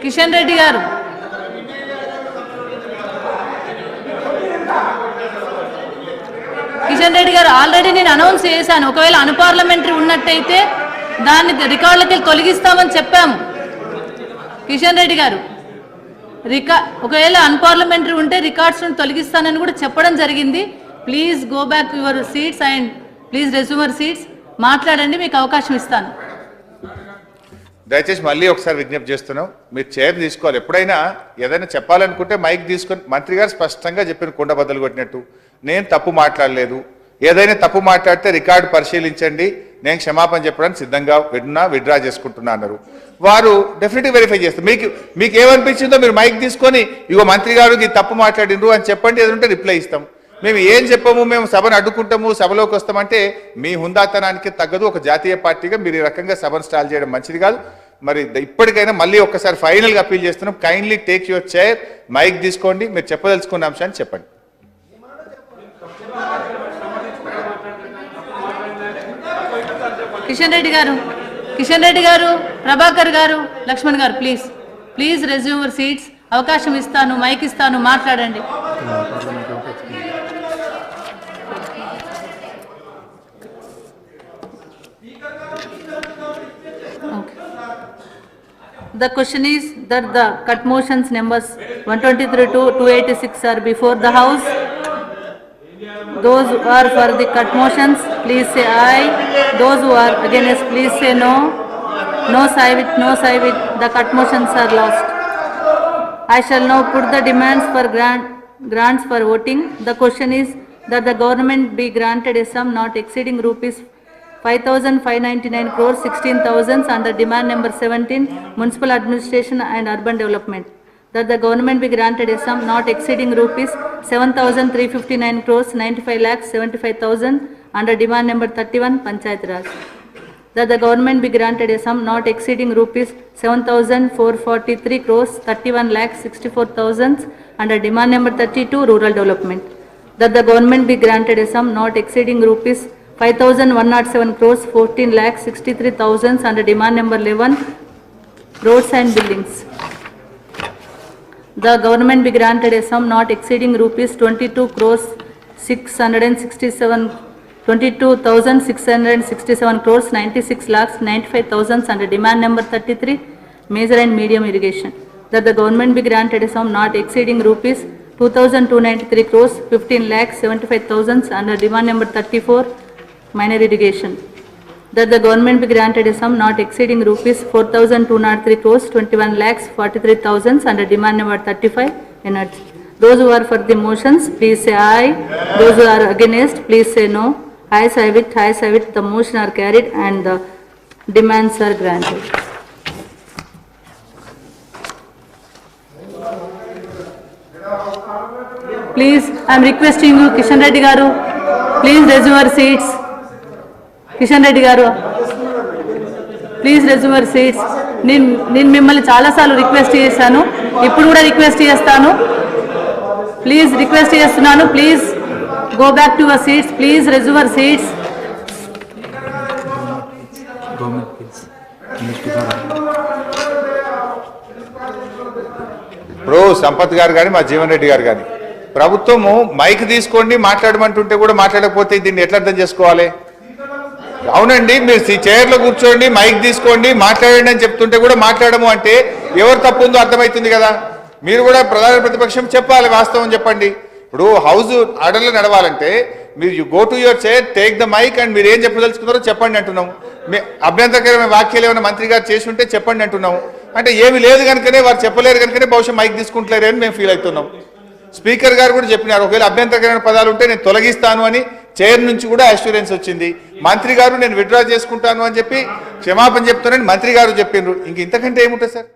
Kishan Reddy గారు ఆల్రెడీ నేను అనౌన్స్ చేశాను, ఒకవేళ అన్పార్లమెంటరీ ఉన్నట్టయితే దాన్ని రికార్డులకి తొలగిస్తామని చెప్పాము. కిషన్ రెడ్డి గారు ఒకవేళ అన్పార్లమెంటరీ ఉంటే రికార్డ్స్ తొలగిస్తానని కూడా చెప్పడం జరిగింది. Please go back your seats and please resume your seats. మాట్లాడండి, మీకు అవకాశం ఇస్తాను. దయచేసి మళ్ళీ ఒకసారి విజ్ఞప్తి చేస్తున్నాం, మీరు చైర్ తీసుకోవాలి. ఎప్పుడైనా ఏదైనా చెప్పాలనుకుంటే మైక్ తీసుకొని, మంత్రి గారు స్పష్టంగా చెప్పిన కుండ బద్దలు కొట్టినట్టు నేను తప్పు మాట్లాడలేదు, ఏదైనా తప్పు మాట్లాడితే రికార్డు పరిశీలించండి, నేను క్షమాపణ చెప్పడానికి సిద్ధంగా విడ్రా చేసుకుంటున్నా అన్నారు. వారు డెఫినెట్గా వెరిఫై చేస్తారు. మీకు ఏమనిపించిందో మీరు మైక్ తీసుకొని ఇగో మంత్రి గారు ఈ తప్పు మాట్లాడిండ్రు అని చెప్పండి, ఏదంటే రిప్లై ఇస్తాం. మేము ఏం చెప్పము, మేము సభను అడ్డుకుంటాము, సభలోకి వస్తామంటే మీ హుందాతనానికి తగ్గదు. ఒక జాతీయ పార్టీగా మీరు ఈ రకంగా సభను స్టాల్ చేయడం మంచిది కాదు. మరి ఇప్పటికైనా మళ్ళీ ఒక్కసారి ఫైనల్గా అప్పీల్ చేస్తున్నాం, kindly take your chair, mike తీసుకోండి, మీరు చెప్పదలుచుకున్న అంశాన్ని చెప్పండి. కిషన్ రెడ్డి గారు, ప్రభాకర్ గారు, లక్ష్మణ్ గారు, ప్లీజ్ రెజ్యూమ్ యువర్ సీట్స్. అవకాశం ఇస్తాను, మైక్ ఇస్తాను, మాట్లాడండి. The question is that the cut motions numbers 123 to 286 are before the House. Those who are for the cut motions, please say aye. Those who are against, please say no. No side with. The cut motions are lost. I shall now put the demands for grants for voting. The question is that the government be granted a sum not exceeding rupees 5,599 crores 16,000 under demand number 17, Municipal Administration and Urban Development. That the government be granted a sum not exceeding rupees 7,359 crores 95 lakhs 75,000 under demand number 31, Panchayat Raj. That the government be granted a sum not exceeding rupees 7,443 crores 31 lakhs 64,000 under demand number 32, Rural Development. That the government be granted a sum not exceeding rupees 5,107 crores 14 lakhs 63,000 under demand number 11, Roads and Buildings. The government be granted a sum not exceeding rupees 22 crores 22,667 crores 96 lakhs 95,000 under demand number 33, Major and Medium Irrigation. That the government be granted a sum not exceeding rupees 2,293 crores 15 lakhs 75,000 under demand number 34, Minor Irrigation. That the government be granted a sum not exceeding rupees 4,203 crores 21 lakhs 43,000 under demand number 35, Energy. Those who are for the motions, please say aye. Those who are against, please say no. Ayes have it. The motion are carried and the demands are granted. Please, I am requesting you, Kishan Reddy garu, please resume your seats. Kishan Reddy garu, please resume your seats. నేను మిమ్మల్ని చాలాసార్లు request చేశాను, ఇప్పుడు కూడా request చేస్తాను. Please request చేస్తున్నాను, please go back to your seats. Please resume your seats. ఇప్పుడు సంపత్ గారు కానీ మా జీవన్ రెడ్డి గారు కానీ ప్రభుత్వము మైక్ తీసుకోండి మాట్లాడమంటుంటే కూడా మాట్లాడకపోతే దీన్ని ఎట్లా అర్థం చేసుకోవాలి? అవునండి, మీరు చైర్లో కూర్చోండి, మైక్ తీసుకోండి, మాట్లాడండి అని చెప్తుంటే కూడా మాట్లాడము అంటే ఎవరు తప్పు ఉందో అర్థమవుతుంది కదా. మీరు కూడా ప్రధాన ప్రతిపక్షం చెప్పాలి, వాస్తవం చెప్పండి. ఇప్పుడు హౌస్ ఆర్డర్లో నడవాలంటే మీరు you go to your chair, take the mike and మీరు ఏం చెప్పదలుచుకున్నారో చెప్పండి అంటున్నాము. అభ్యంతరకరమైన వ్యాఖ్యలు ఏమైనా మంత్రి గారు చేసి ఉంటే చెప్పండి అంటున్నాము. అంటే ఏమి లేదు కనుకనే వారు చెప్పలేరు కనుకనే బహుశా మైక్ తీసుకుంటలేరు అని మేము ఫీల్ అవుతున్నాం. స్పీకర్ గారు కూడా చెప్పినారు, ఒకవేళ అభ్యంతరకరమైన పదాలు ఉంటే నేను తొలగిస్తాను అని చైర్ నుంచి కూడా అష్యూరెన్స్ వచ్చింది. మంత్రి గారు నేను విత్డ్రా చేసుకుంటాను అని చెప్పి క్షమాపణ చెప్తానని మంత్రి గారు చెప్పిండ్రు. ఇంక ఇంతకంటే ఏముంటుంది సార్?